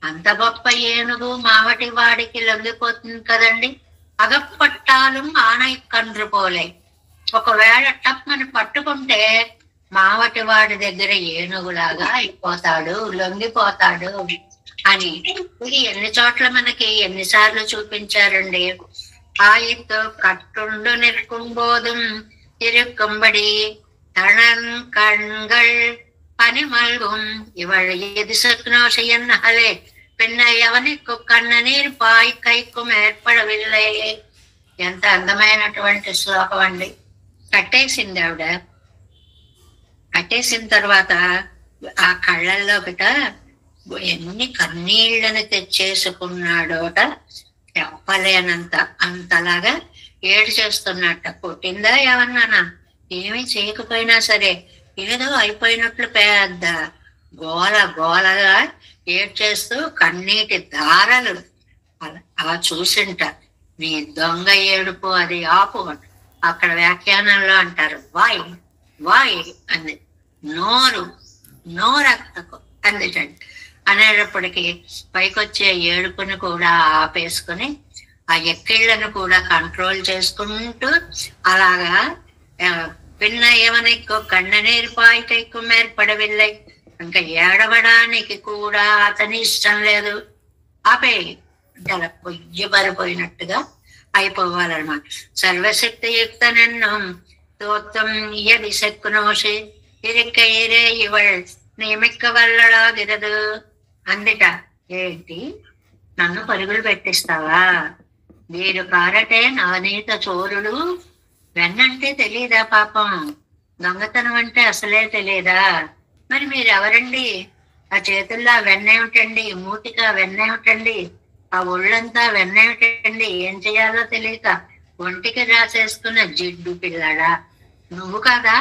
అంత గొప్ప ఏనుగు మావటి వాడికి లొంగిపోతుంది కదండి. అగపట్టాలు ఆనై కండ్రు పోలే. ఒకవేళ టప్మని పట్టుకుంటే మావటి వాడి దగ్గర ఏనుగులాగా అయిపోతాడు, లొంగిపోతాడు అని. ఇది ఎన్ని చోట్ల మనకి ఎన్నిసార్లు చూపించారండి. ఆయితో కట్టుండు నిற்கும்போதும் இருக்கும்படி தனன் கண்கள் பனிமல்கும் இவள் எதிசக்னோஷ என்னாலே పిన్న ఎవరికి కన్ననీరు పాయి కైకు ఏర్పడవిల్లే. ఎంత అందమైనటువంటి శ్లోకం అండి. కట్టేసింది ఆవిడ. కట్టేసిన తర్వాత ఆ కళ్ళల్లో ఒకట ఎన్ని కన్నీళ్లను తెచ్చేసుకున్నాడోట చెప్పలేనంత. అంతలాగా ఏడు చేస్తున్నట్ట. కొట్టిందా ఏమన్నానా? ఏమీ చేయకపోయినా సరే ఏదో అయిపోయినట్లు పెద్ద గోల గోలగా ఏడ్చేస్తూ కన్నీటి ధారలు అలా చూసింట. నీ దొంగ ఏడుపు అది ఆపు. అక్కడ వ్యాఖ్యానంలో అంటారు వాయ్ వాయ్ అంది. నోరు నోరక్కకు అందుచండి అనేటప్పటికీ పైకొచ్చే ఏడుపుని కూడా ఆపేసుకుని ఆ ఎక్కిళ్లను కూడా కంట్రోల్ చేసుకుంటూ అలాగా పిన్న ఏమనెక్కు కన్ననీరు పాయికెక్కు మేర్పడవిల్లై. ఇంకా ఏడవడానికి కూడా అతని ఇష్టం లేదు. ఆపే అంటే అలా పొయ్యి పడిపోయినట్టుగా అయిపోవాలన్నమాట. సర్వశక్తి యుక్త నన్ను తోత్తం ఇయది శక్కునోషి ఇరిక్కయిరే ఇవళ్ నియమిక్క వల్లడాగిరదు అందుట. ఏంటి నన్ను పరుగులు పెట్టిస్తావా? వీరు కారటే నవనీత చోరుడు. వెన్నంటే తెలియదా పాపం? దొంగతనం అంటే అసలే తెలియదా? మరి మీరెవరండి? ఆ చేతుల్లో వెన్నేమిటండి? మూతిగా వెన్నేమిటండి? ఆ ఒళ్ళంతా వెన్నేమిటండి? ఏం చేయాలో తెలియక ఒంటికి రాసేసుకున్న జిడ్డు పిల్లడా నువ్వు కాదా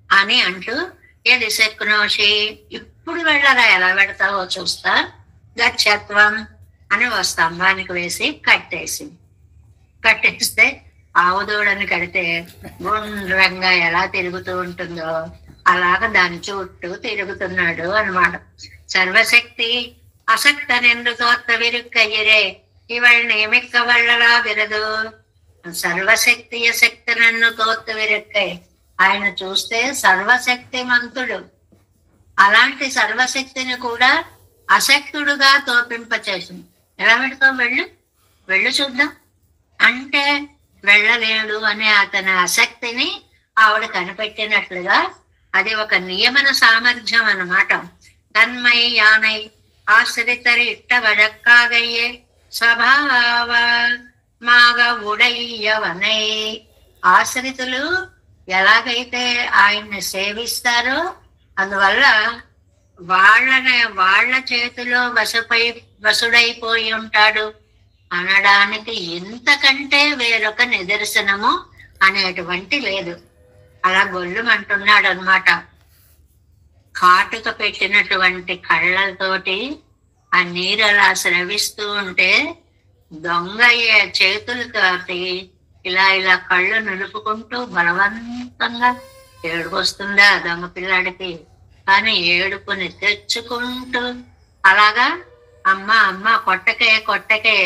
అని అంటూ ఏది శక్కునోషి ఇప్పుడు వెళ్ళరా, ఎలా పెడతావో చూస్తా గచ్చత్వం అని ఓ స్తంభానికి వేసి కట్టేస్తే ఆవు దూడని కడితే గుండ్రంగా ఎలా తిరుగుతూ ఉంటుందో అలాగా దాని చుట్టూ తిరుగుతున్నాడు అన్నమాట. సర్వశక్తి అసక్తనెందు తోత్త విరుక్కయ్యరే ఇవళ నియమిక్క వల్లలా విరదు. సర్వశక్తి అశక్తనన్ను తోత్త విరుక్కై. ఆయన చూస్తే సర్వశక్తిమంతుడు. అలాంటి సర్వశక్తిని కూడా అశక్తుడుగా తోపింపచేసింది. ఎలా పెడతావు? వెళ్ళు చూద్దాం అంటే వెళ్ళలేడు అనే అతని ఆసక్తిని ఆవిడ కనిపెట్టినట్లుగా అది ఒక నియమన సామర్థ్యం అన్నమాట. తన్మై యానై ఆశ్రితరి ఇట్ట వழக்காகையே స్వభావ మాగ ఉడయ్యవనై. ఆశ్రితులు ఎలాగైతే ఆయన్ని సేవిస్తారో అందువల్ల వాళ్ళ చేతిలో వసుడైపోయి ఉంటాడు అనడానికి ఇంతకంటే వేరొక నిదర్శనము అనేటువంటి లేదు. అలా గొల్లుమంటున్నాడు అనమాట. కాటుక పెట్టినటువంటి కళ్ళతోటి ఆ నీరు అలా స్రవిస్తూ ఉంటే దొంగ చేతులతోటి ఇలా కళ్ళు నిలుపుకుంటూ బలవంతంగా ఏడుపొస్తుందా దొంగ పిల్లాడికి? కానీ ఏడుపుని తెచ్చుకుంటూ అలాగా అమ్మ అమ్మ కొట్టకే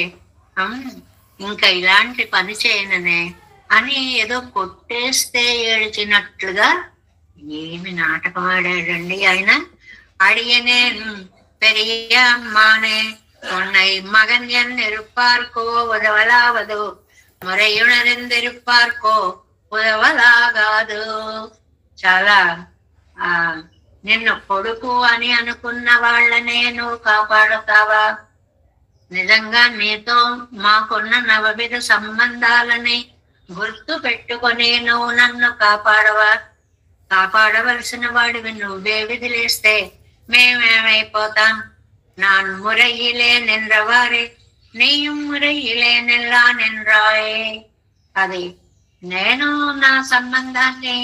ఇంకా ఇలాంటి పని చేయననే అని ఏదో కొట్టేస్తే ఏడ్చినట్లుగా ఏమి నాటకం ఆడాడండి ఆయన. అడియనే పెరియ అమ్మానే உன்னை மகன் என் இருப்பார்க்கோ உதவலாவது మురయునరిందిరుపార్కో ఉదవలాగాదు. చాలా నిన్ను కొడుకు అని అనుకున్న వాళ్ళనే నువ్వు కాపాడుతావా? నిజంగా నీతో మాకున్న నవవిధ సంబంధాలని గుర్తు పెట్టుకొని నువ్వు నన్ను కాపాడవా? కాపాడవలసిన వాడివి నువ్వే విధిలేస్తే మేమేమైపోతాం? நான் முறையிலே நின்றவாறே నీயும் మురయ్యిలే నెల్లా నిన్రాయే. అది నేను నా సంబంధాన్ని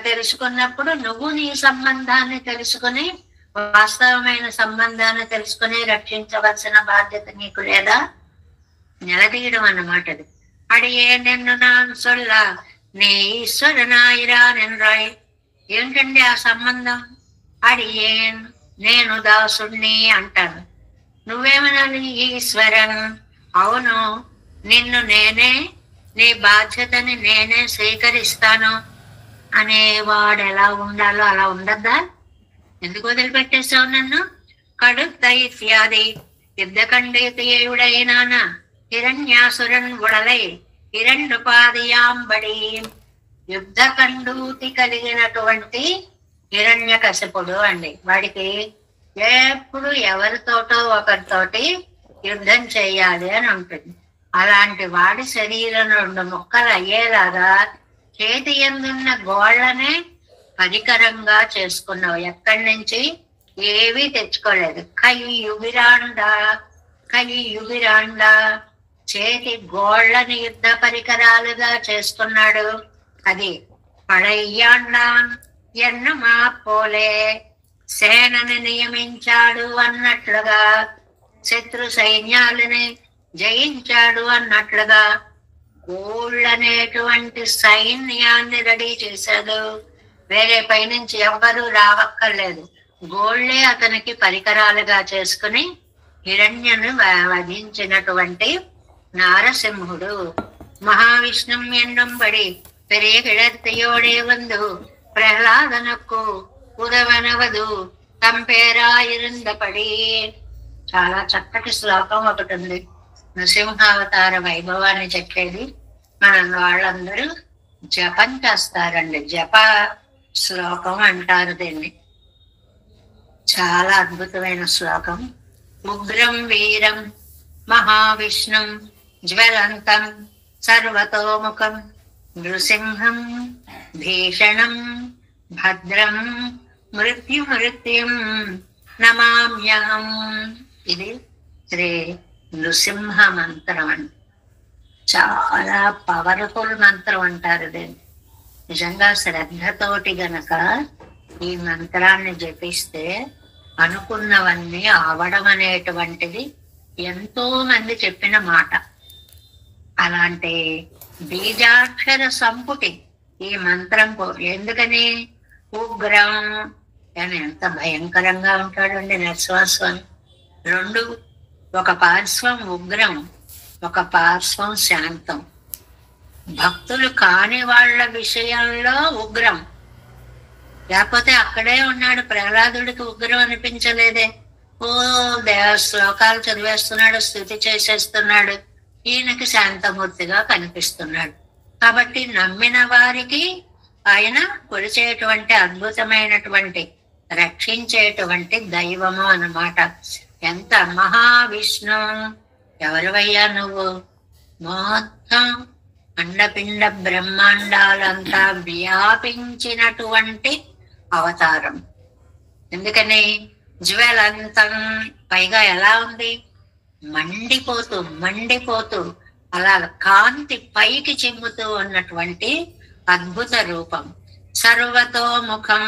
తెలుసుకున్నప్పుడు నువ్వు నీ సంబంధాన్ని తెలుసుకుని వాస్తవమైన సంబంధాన్ని తెలుసుకుని రక్షించవలసిన బాధ్యత నీకు లేదా? నిలదీయడం అన్నమాట అది. అడిగే నిన్ను నాన్ సొల్ల నీ ఈశ్వరనాయిరా నిన్రాయ్. ఏంటండి ఆ సంబంధం? అడిగే నేను దాసుణ్ణి అంటాను. నువ్వేమనాలి? ఈశ్వరన్. అవును, నిన్ను నేనే, నీ బాధ్యతని నేనే స్వీకరిస్తాను అనేవాడు ఎలా ఉండాలో అలా ఉండద్దా? ఎందుకు వదిలిపెట్టేసావు నన్ను? కడుత్త ఇత్యాది యుద్ధకండేయుడైనాన హిరణ్యాసురన్ ఉడలై హిరణ్యుపాదియాంబడి. యుద్ధకండూతి కలిగినటువంటి హిరణ్యకశిపుడు అండి. వాడికి ఎప్పుడు ఎవరితోటో ఒకరితోటి యుద్ధం చెయ్యాలి అని ఉంటుంది. అలాంటి వాడి శరీరం 2 ముక్కలు అయ్యేలాగా చేతి ఎందున్న గోళ్లనే పరికరంగా చేసుకున్నావు. ఎక్కడి నుంచి ఏవీ తెచ్చుకోలేదు. కయ్యుబిరాండ చేతి గోళ్లని యుద్ధ పరికరాలుగా చేసుకున్నాడు. అది పడయ్యాండాన్ ఎన్నమా పోలే సేనని నియమించాడు అన్నట్లుగా, శత్రు సైన్యాలని జయించాడు అన్నట్లుగా గోళ్ళనేటువంటి సైన్యాన్ని రెడీ చేశాడు. వేరే పైనుంచి ఎవ్వరూ రావక్కర్లేదు. గోళ్లే అతనికి పరికరాలుగా చేసుకుని హిరణ్యను వధించినటువంటి నారసింహుడు. మహావిష్ణుం ఎండంబడి పెరియ కిడర్తియోడే వందు ప్రహ్లాదనకు ఉదవనవదు తంపేరాయిరుందపడి. చాలా చక్కటి శ్లోకం ఒకటి ఉంది. నృసింహావతార వైభవాన్ని చెప్పేది. మన వాళ్ళందరూ జపం చేస్తారండి. జప శ్లోకం అంటారు దీన్ని. చాలా అద్భుతమైన శ్లోకం. ఉగ్రం వీరం మహావిష్ణుం జ్వలంతం సర్వతోముఖం నృసింహం భీషణం భద్రం మృత్యుం నమామ్యహం. ఇది శ్రీ నృసింహ మంత్రం అండి. చాలా పవర్ఫుల్ మంత్రం అంటారు దీన్ని. నిజంగా శ్రద్ధతోటి గనక ఈ మంత్రాన్ని జపిస్తే అనుకున్నవన్నీ అవడం అనేటువంటిది ఎంతో మంది చెప్పిన మాట. అలాంటి బీజాక్షర సంపుటి ఈ మంత్రం. ఎందుకని? ఉగ్రం అని ఎంత భయంకరంగా ఉంటాడండి నరసింహస్వామి. 2, ఒక పార్శ్వం ఉగ్రం, ఒక పార్శ్వం శాంతం. భక్తులు కాని వాళ్ళ విషయంలో ఉగ్రం, లేకపోతే అక్కడే ఉన్నాడు. ప్రహ్లాదుడికి ఉగ్రం అనిపించలేదే. ఓ శ్లోకాలు చదివేస్తున్నాడు, స్థుతి చేసేస్తున్నాడు. ఈయనకి శాంతమూర్తిగా కనిపిస్తున్నాడు. కాబట్టి నమ్మిన వారికి ఆయన కొలిచేటువంటి అద్భుతమైనటువంటి రక్షించేటువంటి దైవము అన్నమాట. ఎంత మహావిష్ణు, ఎవరివయ్యా నువ్వు? మొత్తం అండపిండ బ్రహ్మాండాలంతా వ్యాపించినటువంటి అవతారం. ఎందుకని జ్వలంతం, పైగా ఎలా ఉంది? మండిపోతూ మండిపోతూ అలా కాంతి పైకి చిమ్ముతూ ఉన్నటువంటి అద్భుత రూపం. సర్వతో ముఖం,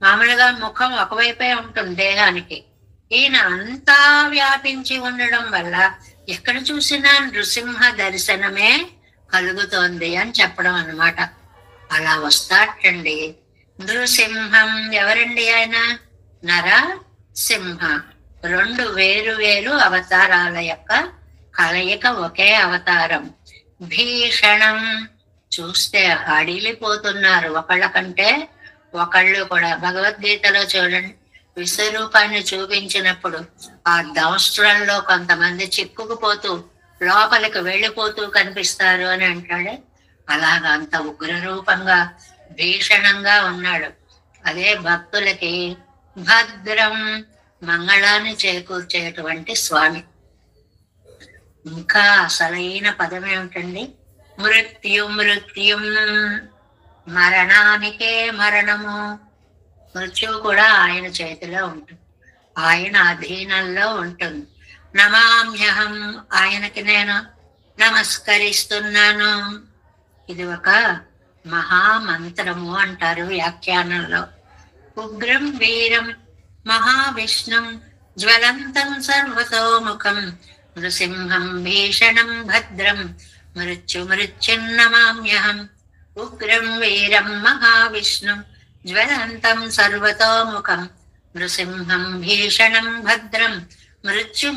మామూలుగా ముఖం ఒకవైపే ఉంటుంది దేహానికి, ఈయన అంతా వ్యాపించి ఉండడం వల్ల ఎక్కడ చూసినా నృసింహ దర్శనమే కలుగుతోంది అని చెప్పడం అన్నమాట. అలా వస్తాటండి నృసింహం. ఎవరండి ఆయన? నరసింహ. రెండు వేరు వేరు అవతారాల యొక్క కలయిక ఒకే అవతారం. భీషణం, చూస్తే అడిలిపోతున్నారు ఒకళ్ళ కంటే ఒకళ్ళు కూడా. భగవద్గీతలో చూడండి, విశ్వరూపాన్ని చూపించినప్పుడు ఆ దంస్ట్రంలో కొంతమంది చిక్కుకుపోతూ లోపలికి వెళ్ళిపోతూ కనిపిస్తారు అని అంటాడు. అలాగా అంత ఉగ్ర రూపంగా భీషణంగా ఉన్నాడు. అదే భక్తులకి భద్రం, మంగళాన్ని చేకూర్చేటువంటి స్వామి. ఇంకా అసలైన పదం ఏమిటండి? మృత్యుం, మరణానికే మరణము. మృత్యువు కూడా ఆయన చేతిలో ఉంటుంది, ఆయన అధీనంలో ఉంటుంది. నమామ్యహం, ఆయనకి నేను నమస్కరిస్తున్నాను. ఇది ఒక మహామంత్రము అంటారు వ్యాఖ్యానంలో. ఉగ్రం వీరం మహావిష్ణుం జ్వలంతం సర్వతోముఖం నృసింహం భీషణం భద్రం మృత్యున్నమామ్యహం. ఉగ్రం వీరం మహావిష్ణుం జ్వలంతం సర్వతోముఖం నృసింహం భీషణం భద్రం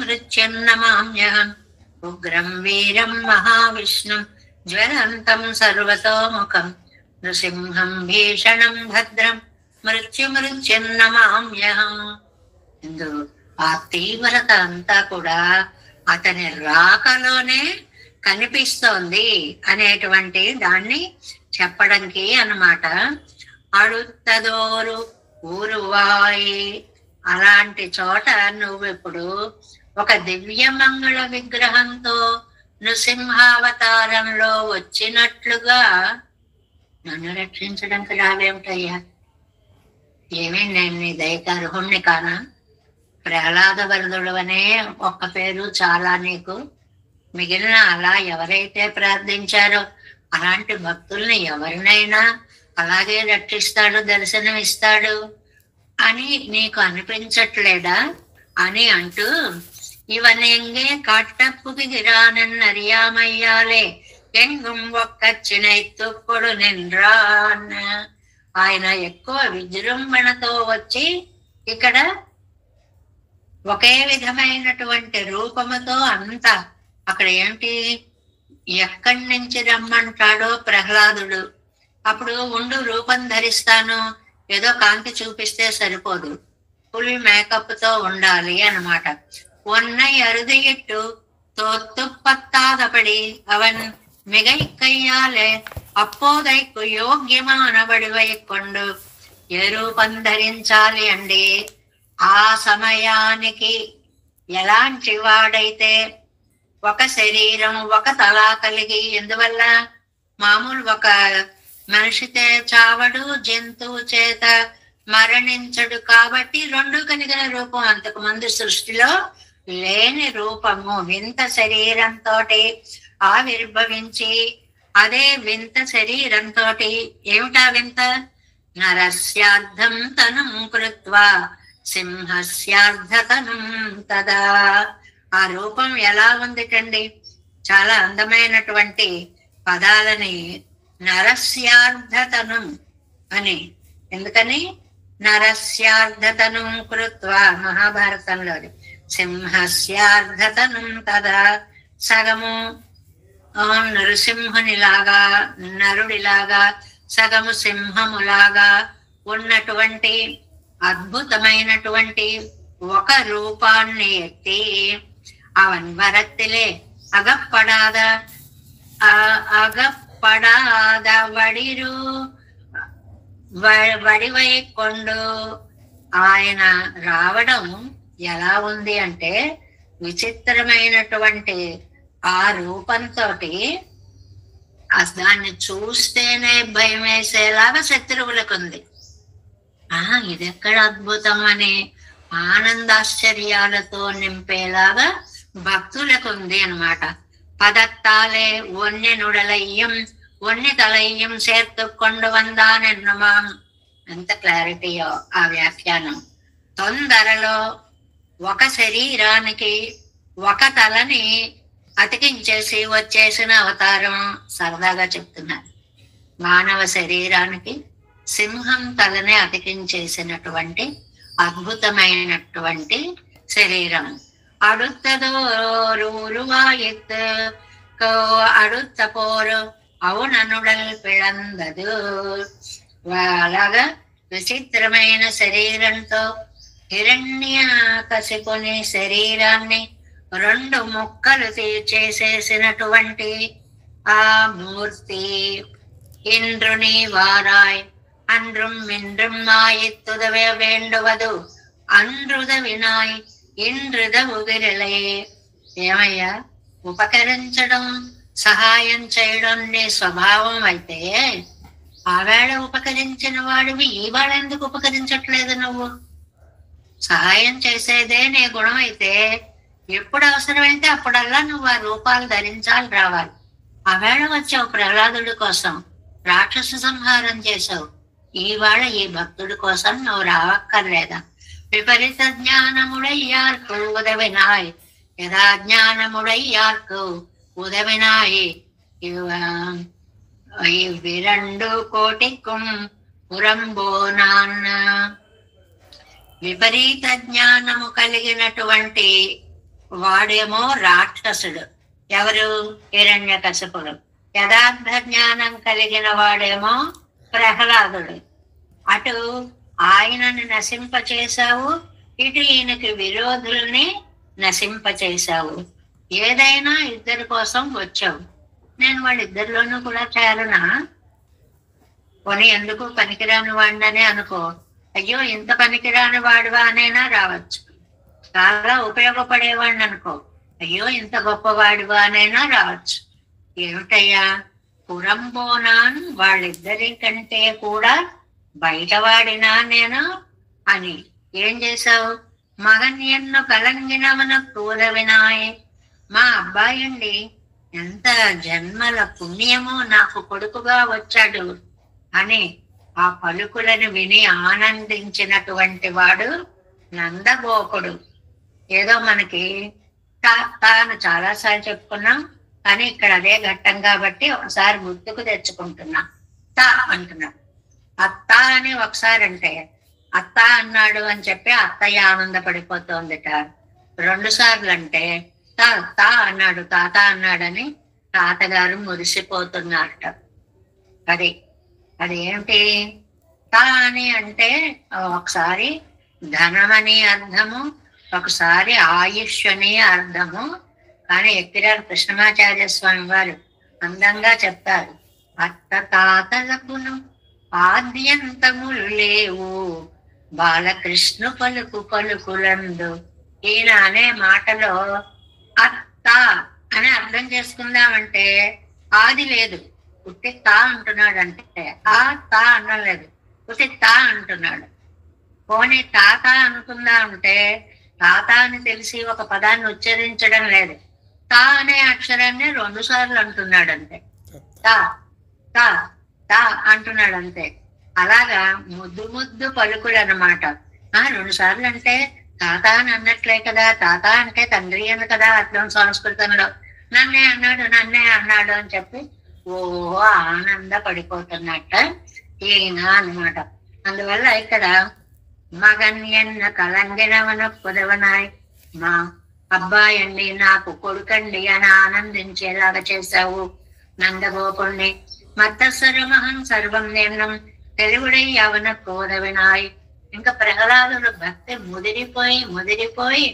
మృత్యున్నమామ్యహం. ఉగ్రం వీరం మహావిష్ణుం జ్వలంతం సర్వతోముఖం నృసింహం భీషణం భద్రం మృత్యున్నమామ్యహం. ఆ తీవ్రత అంతా కూడా అతని రాకలోనే కనిపిస్తోంది అనేటువంటి దాన్ని చెప్పడానికి అన్నమాట. అడుత్తదోరు ఊరువాయి, అలాంటి చోట నువ్వు ఇప్పుడు ఒక దివ్య మంగళ విగ్రహంతో నృసింహావతారంలో వచ్చినట్లుగా నన్ను రక్షించడానికి రావేమిటయ్యా? ఏమీ నేను నీ దైతార్హుణ్ణి కానా? ప్రహ్లాద వరదుడు అనే ఒక్క పేరు చాలా నీకు. మిగిలిన అలా ఎవరైతే ప్రార్థించారో అలాంటి భక్తుల్ని ఎవరినైనా అలాగే రక్షిస్తాడు, దర్శనం ఇస్తాడు అని నీకు అనిపించట్లేదా అని అంటూ, ఇవనెంగే కాట్టప్పుకిరానన్ అరియామయ్యాలే ఎంగుం ఒక్కచ్చినై తుప్పుడు నిన్రాన్. ఆయన ఎక్కువ విజృంభణతో వచ్చి ఇక్కడ ఒకే విధమైనటువంటి రూపముతో అంతా అక్కడ ఏంటి, ఎక్కడి నుంచి రమ్మంటాడో ప్రహ్లాదుడు. అప్పుడు ఉండు రూపం ధరిస్తాను, ఏదో కాంతి చూపిస్తే సరిపోదు, ఫుల్ మేకప్ తో ఉండాలి అన్నమాట. ఒన్నై అరుదయిట్టు తోత్తు పత్తాదపడి అవన్ మిగై కయ్యాలే అప్పోదైకు యోగ్యమాన వడివై కొండు. ఏ రూపం ధరించాలి అండి? ఆ సమయానికి ఎలాంటి వాడైతే ఒక శరీరం ఒక తల కలిగి, ఎందువల్ల మామూలు ఒక మనిషితే చావడు, జంతువు చేత మరణించడు, కాబట్టి రెండు కలిగిన రూపం అంతకు ముందు సృష్టిలో లేని రూపము వింత శరీరంతో ఆవిర్భవించి అదే వింత శరీరంతో, ఏమిటా వింత? నరస్యార్థం తనం కృత్వా సింహస్యార్థతనం తదా. ఆ రూపం ఎలా ఉందిటండి? చాలా అందమైనటువంటి పదాలని నరస్యార్థతనం అని. ఎందుకని? నరస్యార్థతనం కృత్వా మహాభారతంలో, సింహస్యార్థతనం తదా. సగము నరసింహునిలాగా నరుడిలాగా, సగము సింహములాగా ఉన్నటువంటి అద్భుతమైనటువంటి ఒక రూపాన్ని ఎత్తి అవన్ వరత్తిలే అగప్పడాద అగప్పడాద వడిరు వడివైకొండు. ఆయన రావడం ఎలా ఉంది అంటే విచిత్రమైనటువంటి ఆ రూపంతో దాన్ని చూస్తేనే భయం వేసేలాగా శత్రువులకు ఉంది. ఇదెక్కడ అద్భుతం అని ఆనందాశ్చర్యాలతో నింపేలాగా భక్తులకు ఉంది అనమాట. పదత్తాలే ఒన్నె నుడలయ్యం ఒన్నె తలయ్యం சேர்த்து கொண்டு வந்தான் ఎన్నుమాం. ఎంత క్లారిటీయో ఆ వ్యాఖ్యానం. తొందరలో ఒక శరీరానికి ఒక తలని అతికించేసి వచ్చేసిన అవతారం. సరదాగా చెప్తున్నారు, మానవ శరీరానికి సింహం తలని అతికించేసినటువంటి అద్భుతమైనటువంటి శరీరం. அடுத்ததோருவாயித்து அடுத்த போరు అవుననుడల్ పిళందదు. అలాగా విచిత్రమైన శరీరంతో హిరణ్యకశిపుని శరీరాన్ని 2 ముక్కలు చేసేసినటువంటి ఆ మూర్తి ఇంద్రుని వారాయ్ அன்றும் இன்றும் நாயித்துதவ வேண்டுவது அன்றுத వినాయ్ ఇంద్రుద ఉగిరలే. ఏమయ్యా, ఉపకరించడం సహాయం చేయడం నీ స్వభావం అయితే ఆవేళ ఉపకరించిన వాడివి ఈవేళ ఎందుకు ఉపకరించట్లేదు? నువ్వు సహాయం చేసేదే నీ గుణం అయితే ఎప్పుడు అవసరమైతే అప్పుడల్లా నువ్వు ఆ రూపాలు ధరించాలి, రావాలి. ఆవేళ వచ్చావు ప్రహ్లాదుడి కోసం, రాక్షస సంహారం చేసావు. ఈవేళ ఈ భక్తుడి కోసం నువ్వు రావక్కర్లేదా? విపరీత జ్ఞానముడయ్యార్కు ఉదవినాయ్ యథా జ్ఞానముడయ్యార్కు ఉదవినాయ్ ఇవ్విరండు కోటికుం పురంబోనాన్న. విపరీత జ్ఞానము కలిగినటువంటి వాడేమో రాక్షసుడు, ఎవరు? హిరణ్యకశిపుడు. యథార్థ జ్ఞానం కలిగిన వాడేమో ప్రహ్లాదుడు. అటు ఆయనని నశింపచేశావు, ఇటు ఈయనకి విరోధుల్ని నశింపచేశావు. ఏదైనా ఇద్దరి కోసం వచ్చావు. నేను వాళ్ళిద్దరిలోనూ కూడా చేరనా? కొని ఎందుకు పనికిరాని వాడిననే అనుకో. అయ్యో ఇంత పనికిరాని వాడివా అనైనా రావచ్చు. చాలా ఉపయోగపడేవాడిని అనుకో. అయ్యో ఇంత గొప్పవాడివా అనైనా రావచ్చు. ఏమిటయ్యా, పురంబోనాన్ వాళ్ళిద్దరి కంటే కూడా బయటవాడినా నేను అని ఏం చేశావు? మగన్ ఎన్ను కలంగినవన క్రూర వినాయ్. మా అబ్బాయి అండి ఎంత జన్మల పుణ్యమో నాకు కొడుకుగా వచ్చాడు అని ఆ పలుకులను విని ఆనందించినటువంటి వాడు నందగోపుడు. ఏదో మనకి తాను చాలాసార్లు చెప్పుకున్నాం, కానీ ఇక్కడ అదే ఘట్టం కాబట్టి ఒకసారి గుర్తుకు తెచ్చుకుంటున్నా. తా అంటున్నాడు. అత్త అని ఒకసారి అంటే అత్త అన్నాడు అని చెప్పి అత్తయ్య ఆనందపడిపోతోందిట. 2 సార్లు అంటే తా అన్నాడు, తాత అన్నాడని తాతగారు మురిసిపోతున్నారట. అది ఏంటి? తా అని అంటే ఒకసారి ధనమని అర్థము, ఒకసారి ఆయుష్ అని అర్థము. కానీ ఎక్కిరారు కృష్ణమాచార్య స్వామి వారు అందంగా చెప్తారు, అత్త తాతలకును ఆద్యంతములు లేవు బాలకృష్ణ పలుకు పలుకులందు. ఈయన అనే మాటలో అత్త అని అర్థం చేసుకుందామంటే ఆది లేదు, పుట్టి తా అంటున్నాడు. అంటే ఆ తా అనలేదు, పుట్టి తా అంటున్నాడు. పోనీ తాత అనుకుందామంటే తాత అని తెలిసి ఒక పదాన్ని ఉచ్చరించడం లేదు. తా అనే అక్షరాన్ని 2 సార్లు అంటున్నాడు అంతే. తా తా తా అంటున్నాడు అంతే. అలాగా ముద్దు ముద్దు పలుకులు అన్నమాట. 2 సార్లు అంటే తాత అని అన్నట్లే కదా. తాత అంటే తండ్రి అని కదా అర్థం సంస్కృతంలో. నన్నే అన్నాడు అని చెప్పి ఆనంద పడిపోతున్నట్ట ఈయన అన్నమాట. అందువల్ల ఇక్కడ మగన్ ఎన్న కలంగినవన కుదవనాయ్, మా అబ్బాయి అండి నాకు కొడుకండి అని ఆనందించేలాగా చేశావు నందగోపుణ్ణి. మత్తస్వరమహం సర్వం నిర్ణం తెలుగుడై అవన కోదవినాయ్. ఇంకా ప్రహ్లాదుడు భక్తి ముదిరిపోయి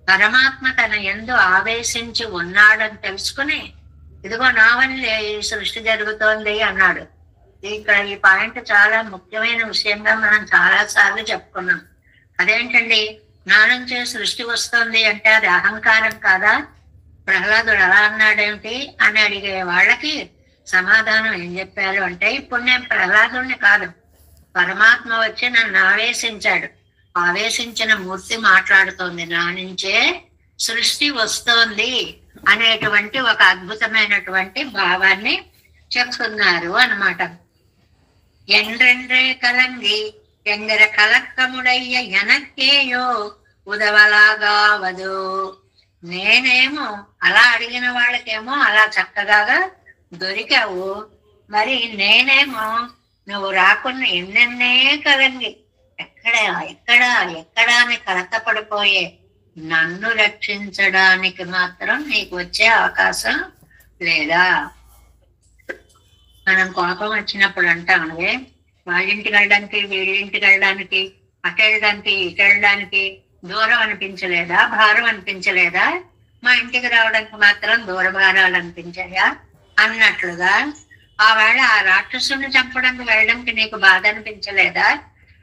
పరమాత్మ తన యందు ఆవేశించి ఉన్నాడని తెలుసుకుని ఇదిగో నా వల్లే ఈ సృష్టి జరుగుతోంది అన్నాడు. ఇక్కడ ఈ పాయింట్ చాలా ముఖ్యమైన విషయంగా మనం చాలా సార్లు చెప్పుకున్నాం. అదేంటండి, నా నుంచే సృష్టి వస్తుంది అంటే అది అహంకారం కాదా? ప్రహ్లాదుడు అలా అన్నాడేమిటి అని అడిగే వాళ్ళకి సమాధానం ఏం చెప్పారు అంటే, ఇప్పుడు నేను ప్రహ్లాదుడిని కాదు, పరమాత్మ వచ్చి నన్ను ఆవేశించాడు, ఆవేశించిన మూర్తి మాట్లాడుతోంది, నా నుంచే సృష్టి వస్తోంది అనేటువంటి ఒక అద్భుతమైనటువంటి భావాన్ని చెప్తున్నారు అన్నమాట. ఎండ్రెండ్రే కలంగి ఎంగర కలక్కముడయ్య ఎనక్కేయో ఉదవలాగావదు. నేనేమో అలా అడిగిన వాళ్ళకేమో అలా చక్కగా దొరికావు, మరి నేనేమో నువ్వు రాకుండా ఎన్నెన్నే కలంగి ఎక్కడ ఎక్కడ ఎక్కడ అని కలతపడిపోయే నన్ను రక్షించడానికి మాత్రం నీకు వచ్చే అవకాశం లేదా? మనం కోపం వచ్చినప్పుడు అంటాం, అదే వాళ్ళింటికి వెళ్ళడానికి వీళ్ళింటికి వెళ్ళడానికి అటు వెళ్ళడానికి ఇటు వెళ్ళడానికి దూరం అనిపించలేదా, భారం అనిపించలేదా? మా ఇంటికి రావడానికి మాత్రం దూర భారాలు అనిపించాయా అన్నట్లుగా ఆవేళ ఆ రాక్షసుని చంపడానికి వెళ్ళడానికి నీకు బాధ అనిపించలేదా?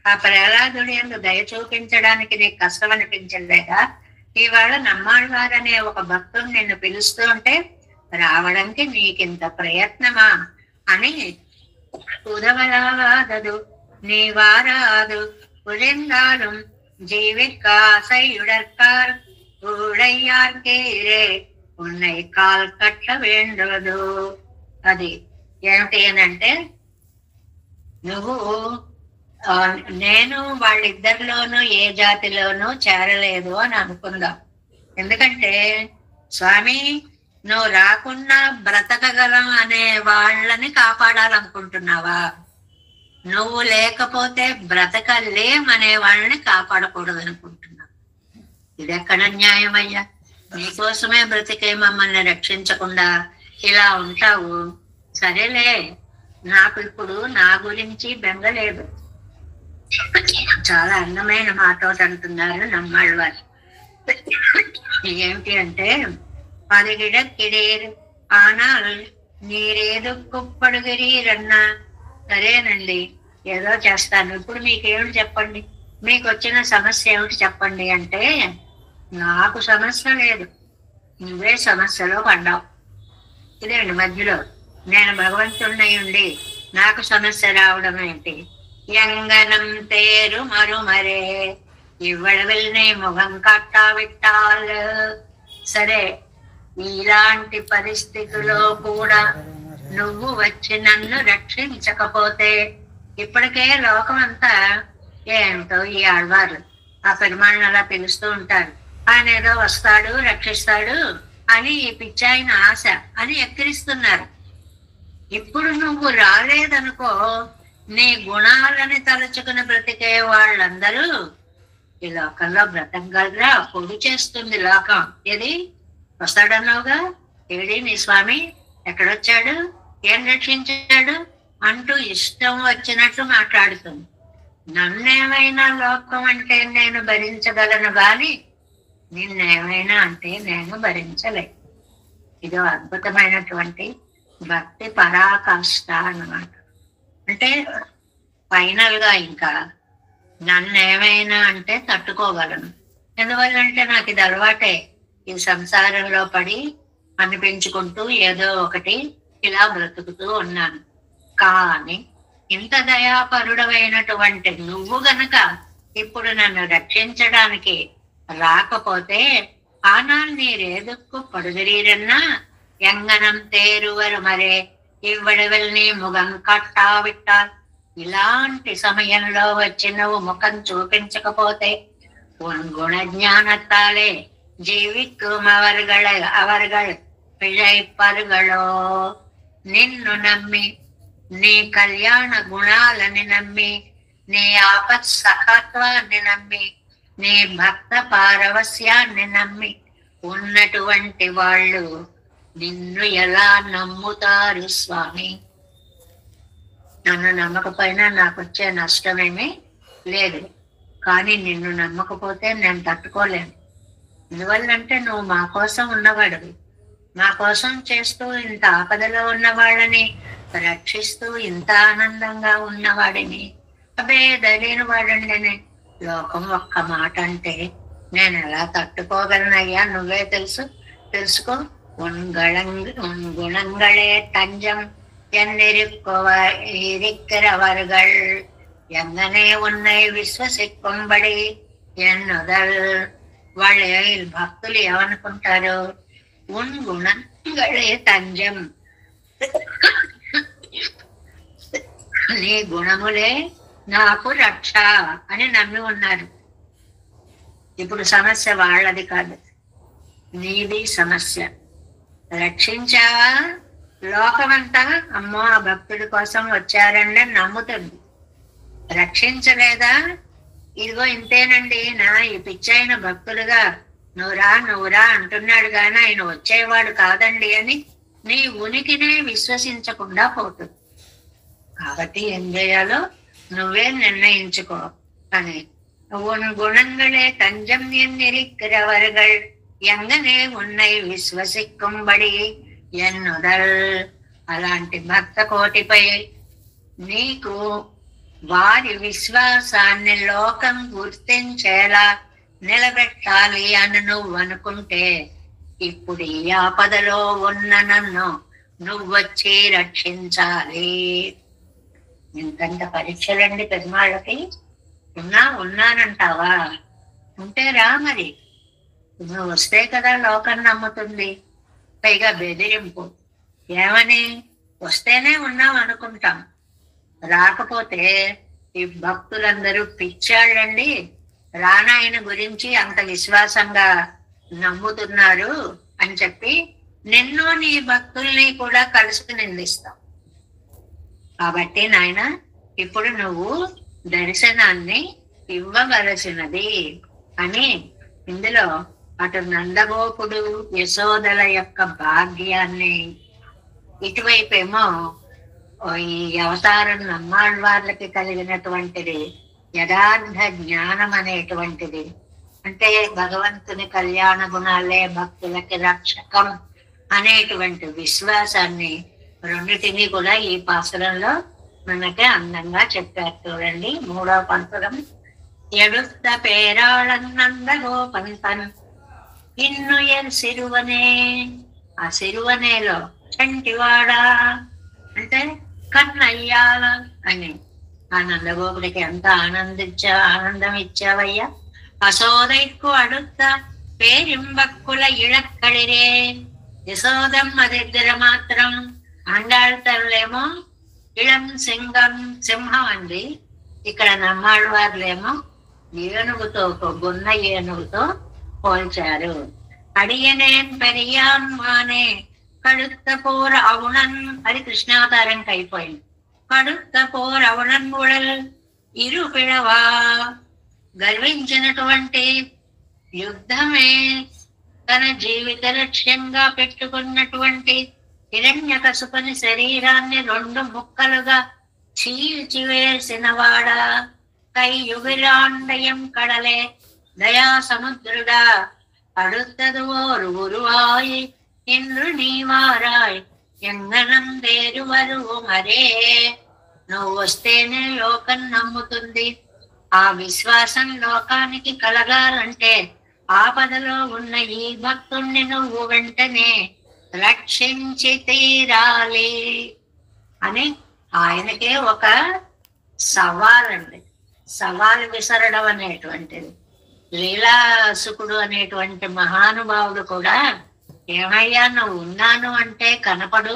ఆ ప్రహ్లాదుడి యందు దయ చూపించడానికి నీకు కష్టం అనిపించలేదా? ఇవాళ నమ్మాళ్వారనే ఒక భక్తుడు నిన్ను పిలుస్తూ ఉంటే రావడానికి నీకింత ప్రయత్నమా అని ఉదవరాదు నీ వారాదు ఉదెందాலும் జీవికాసయుడర్కార్ ఊడయ్యార్కేరే ఉన్నై కాల్ కట్ల వేండదు. అది ఏమిటి అనంటే, నువ్వు నేను వాళ్ళిద్దరిలోనూ ఏ జాతిలోనూ చేరలేదు అని అనుకుందాం. ఎందుకంటే స్వామి నువ్వు రాకుండా బ్రతకగలం అనే వాళ్ళని కాపాడాలనుకుంటున్నావా? నువ్వు లేకపోతే బ్రతకలేమనే వాళ్ళని కాపాడకూడదు అనుకుంటున్నావు. ఇది ఎక్కడ న్యాయం అయ్యా? నీకోసమే బ్రతికే మమ్మల్ని రక్షించకుండా ఇలా ఉంటావు. సరేలే, నాకు ఇప్పుడు నా గురించి బెంగలేదు. చాలా అందమైన మాట అంటున్నారు నమ్మాళ్ళు వారు. ఏమిటి అంటే, పదిగిడ కిడేరు ఆనాల్ నీరేదు కుప్పడుగిరీరన్నా. సరేనండి, ఏదో చేస్తాను, ఇప్పుడు మీకేమిటి చెప్పండి, మీకు వచ్చిన సమస్య ఏమిటి చెప్పండి అంటే, నాకు సమస్య లేదు, నువ్వే సమస్యలో పడ్డావు. ఇదేండి మధ్యలో నేను భగవంతుడినై ఉండి నాకు సమస్య రావడం ఏంటి? ఎంగనం తేరు మరుమరే ఇవ్వడవిల్ని ముఖం కట్టా విట్టాలు. సరే, ఇలాంటి పరిస్థితిలో కూడా నువ్వు వచ్చి నన్ను రక్షించకపోతే, ఇప్పటికే లోకం అంతా ఏంటో ఈ ఆళ్వారు ఆ పెరుమాళ్ళని అలా పిలుస్తూ ఉంటారు, ఆయన ఏదో వస్తాడు రక్షిస్తాడు అని ఈ పిచ్చాయిన ఆశ అని ఎక్కిరిస్తున్నారు. ఇప్పుడు నువ్వు రాలేదనుకో, నీ గుణాలని తలుచుకుని బ్రతికే వాళ్ళందరూ ఈ లోకంలో బ్రతకగలరా? పొడి చేస్తుంది లోకం. ఏది వస్తాడన్నావుగా, ఏడి నీ స్వామి, ఎక్కడొచ్చాడు, ఏం రక్షించాడు అంటూ ఇష్టం వచ్చినట్లు మాట్లాడుతుంది. నన్నేమైనా లోకం అంటే నేను భరించగలను గాని నిన్నేమైనా అంటే నేను భరించలే. ఇది అద్భుతమైనటువంటి భక్తి పరాకాష్ట అన్నమాట. అంటే ఫైనల్ గా ఇంకా నన్నేమైనా అంటే తట్టుకోగలను. ఎందువల్లంటే నాకు ఇది అలవాటే, ఈ సంసారంలో పడి అనిపించుకుంటూ ఏదో ఒకటి ఇలా బ్రతుకుతూ ఉన్నాను. కానీ ఇంత దయాపరుడమైనటువంటి నువ్వు గనక ఇప్పుడు నన్ను రక్షించడానికి రాకపోతే, ஆனால் நீர் எதுக்கு படுகிறீரன்னா ఎంగనం తేరువరు మరే ఇవ్వడవల్ నీ ముఖం కట్టావిట్టాల్. ఇలాంటి సమయంలో వచ్చి నువ్వు ముఖం చూపించకపోతే గుణ జ్ఞానத்தாலே జీవిக்கும் அவர்கள் పిழைపరుగళో. నిన్ను నమ్మి, నీ కళ్యాణ గుణాలని నమ్మి, నీ ఆపత్ సఖత్వాన్ని నమ్మి, నీ భక్త పారవస్యాన్ని నమ్మి ఉన్నటువంటి వాళ్ళు నిన్ను ఎలా నమ్ముతారు స్వామి? నన్ను నమ్మకపోయినా నాకు వచ్చే నష్టమేమీ లేదు, కానీ నిన్ను నమ్మకపోతే నేను తట్టుకోలేను. ఎందువల్లంటే నువ్వు మా కోసం ఉన్నవాడివి, మా కోసం చేస్తూ ఇంత ఆపదలో ఉన్న వాళ్ళని రక్షిస్తూ ఇంత ఆనందంగా ఉన్నవాడిని. అబ్బే దయలేని వాడండి, లోకం ఒక్క మాట అంటే నేను ఎలా తట్టుకోగలనయ్యా, నువ్వే తెలుసుకో. உன் குணங்களே தஞ்சம் இருக்கிறவர்கள் எங்கனே உன்னை విశ్వసిక్కుம்பడి ఎన్నుదల్. వాళ్ళ భక్తులు ఏమనుకుంటారు? ఉన్ గుణంగళే తంజం, నీ గుణములే నాకు రక్ష అని నమ్మి ఉన్నారు. ఇప్పుడు సమస్య వాళ్ళది కాదు, నీది సమస్య. రక్షించావా? లోకమంతా అమ్మో ఆ భక్తుడి కోసం వచ్చారండి నమ్ముతుంది. రక్షించలేదా? ఇదిగో ఇంతేనండి నా ఈ పిచ్చైన భక్తులుగా నువ్వురా అంటున్నాడు గాని ఆయన వచ్చేవాడు కాదండి అని నీ ఉనికినే విశ్వసించకుండా పోతుంది. కాబట్టి ఏం చేయాలో నువ్వే నిర్ణయించుకో అని. உன் குணங்களே தஞ்சம் இருக்கிறவர்கள் எங்கனே உன்னை విశ్వసిక్కుம்பడి ఎన్నుదల్. అలాంటి భక్త కోటిపై నీకు వారి విశ్వాసాన్ని లోకం గుర్తించేలా నిలబెట్టాలి అని నువ్వు అనుకుంటే ఇప్పుడు ఈ ఆపదలో ఉన్న నన్ను నువ్వొచ్చి రక్షించాలి. ఇంతంత పరీక్షలండి పెద్దవాళ్ళకి. ఉన్నానంటావా? ఉంటే రా మరి, నువ్వు వస్తే కదా లోకం నమ్ముతుంది. పైగా బెదిరింపు ఏమని? వస్తేనే ఉన్నాం అనుకుంటాం, రాకపోతే ఈ భక్తులందరూ పిచ్చాళ్ళండి, రానాయన గురించి అంత విశ్వాసంగా నమ్ముతున్నారు అని చెప్పి నిన్ను నీ భక్తుల్ని కూడా కలిసి నిందిస్తాం. కాబట్టి నాయన ఇప్పుడు నువ్వు దర్శనాన్ని ఇవ్వవలసినది అని ఇందులో అటు నందగోపుడు యశోదల యొక్క భాగ్యాన్ని, ఇటువైపేమో ఈ అవతారం నమ్మాళ్ళవార్లకి కలిగినటువంటిది యథార్థ జ్ఞానం అనేటువంటిది, అంటే భగవంతుని కళ్యాణ గుణాలే భక్తులకి రక్షకం అనేటువంటి విశ్వాసాన్ని రెండిటిని కూడా ఈ పాసురంలో మనకి అందంగా చెప్పారు. చూడండి 3వ పంతులం. ఎడుస్త పేరాళన్నంద గోపంతన్ ఇన్ను ఎన్ సిరువనే. ఆ సిరువనేలో చంటివాడా అంటే కన్నయ్యా అని ఆ నందగోపుడికి ఎంత ఆనందం ఇచ్చావయ్యా. అసోదైకు అడుగుత పేరింబక్కుల ఇళక్కడిరే. యశోదమ్మ దగ్గర మాత్రం అండాళ్తలేమో ఇళం సింహం అండి. ఇక్కడ నమ్మాళ్ళవార్లేమో ఏనుగుతో, గున్న ఏనుగుతో పోల్చారు. అడియనేన్ పెరియాన్ మానే కడుత్త పోర్ అవునన్, అది కృష్ణావతారంకి అయిపోయింది. కడుత్త పోర్ అవునన్ ఉడల్ ఇరు పిడవా. గర్వించినటువంటి యుద్ధమే తన జీవిత లక్ష్యంగా పెట్టుకున్నటువంటి హిరణ్యకశిపుని శరీరాన్ని 2 ముక్కలుగా చీల్చివేసిన వాడా. కై యుగిలాండయం కడలే దయా సముద్రుడా. அடுத்தது ஓர் உருவாய் என்று నీవారాయ్ ఎంగనం దేరువరువు మరే. నువ్వు వస్తేనే లోకం నమ్ముతుంది. ఆ విశ్వాసం లోకానికి కలగాలంటే ఆపదలో ఉన్న ఈ భక్తుణ్ణి నువ్వు వెంటనే రక్షించి తీరాలి అని ఆయనకే ఒక సవాలండి. సవాలు విసరడం అనేటువంటిది. లీలాసుకుడు అనేటువంటి మహానుభావుడు కూడా ఏమయ్యా నువ్వు ఉన్నాను అంటే కనపడు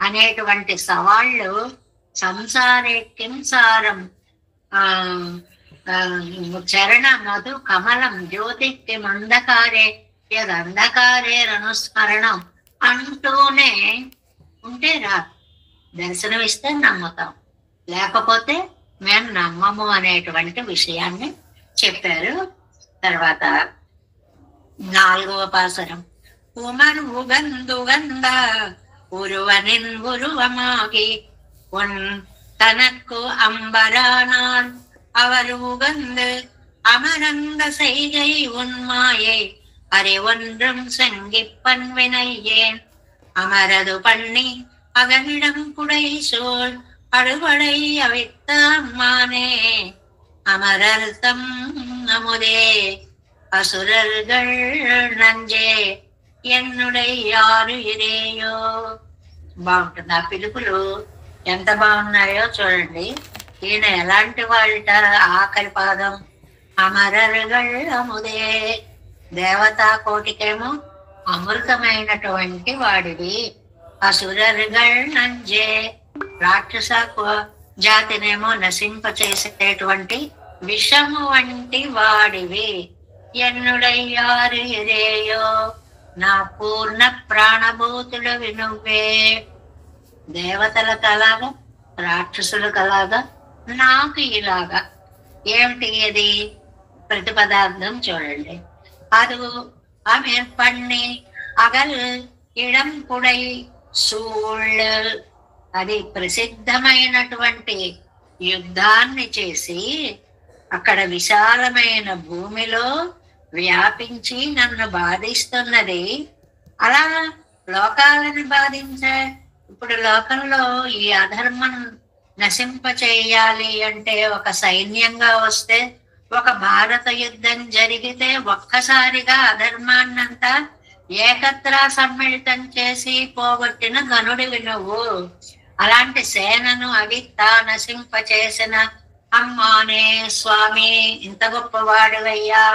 అనేటువంటి సవాళ్ళు సంసారే కింసారం చరణ మధు కమలం జ్యోతికి మందకారే యదంధకారే రణస్మరణం అంటూనే ఉంటే రా, దర్శనం ఇస్తే నమ్ముతాం, లేకపోతే మేము నమ్మము అనేటువంటి విషయాన్ని చెప్పారు. తర్వాత 4వ పాసరం. ఉమర్ ఉగందుగంద ఉరువనిన్ ఉరువమాగి உன் தனக்கு அம்பரானான் அவர் உகந்து அமரந்த செய்கை உன் மாயை அறிவொன்றும் செங்கிப்பன் வினையேன் அமரது பண்ணி அகனிடம் குடை சோழ் அழுவடை அவித்த அம்மானே அமரர்த்தம் அமுதே அசுரர்கள் నంజే ఎన్నుడై ఆరుయిరేయో. బాగుంటుంది ఆ పిలుపులు, ఎంత బాగున్నాయో చూడండి. ఈయన ఎలాంటి వాళ్ళట? ఆఖరి పాదం అమరరుగల్ అముదే, దేవతా కోటికేమో అమృతమైనటువంటి వాడివి. అసురరుగల్ నంజే, రాక్షస జాతినేమో నశింపచేసేటువంటి విషము వంటి వాడివి. ఎన్నుడయ్యారు ఇదేయో, నా పూర్ణ ప్రాణభూతులు వినువ్వే. దేవతలకు అలాగా, రాక్షసులకు అలాగా, నాకు ఇలాగా. ఏమిటి అది? ప్రతిపదార్థం చూడండి. అది ఆమె పన్ని అగల్ ఇడం కుడై సూళ్, అది ప్రసిద్ధమైనటువంటి యుద్ధాన్ని చేసి అక్కడ విశాలమైన భూమిలో వ్యాపించి నన్ను బాధిస్తున్నది. అలా లోకాలను బాధించే ఇప్పుడు లోకంలో ఈ అధర్మం నశింపచేయాలి అంటే ఒక సైన్యంగా వస్తే, ఒక భారత యుద్ధం జరిగితే ఒక్కసారిగా అధర్మాన్నంతా ఏకత్రా సమ్మిళితం చేసి పోగొట్టిన గనుడివి నువ్వు. అలాంటి సేనను అవిత్తా నశింపచేసిన అమ్మానే స్వామి, ఇంత గొప్పవాడువయ్యా.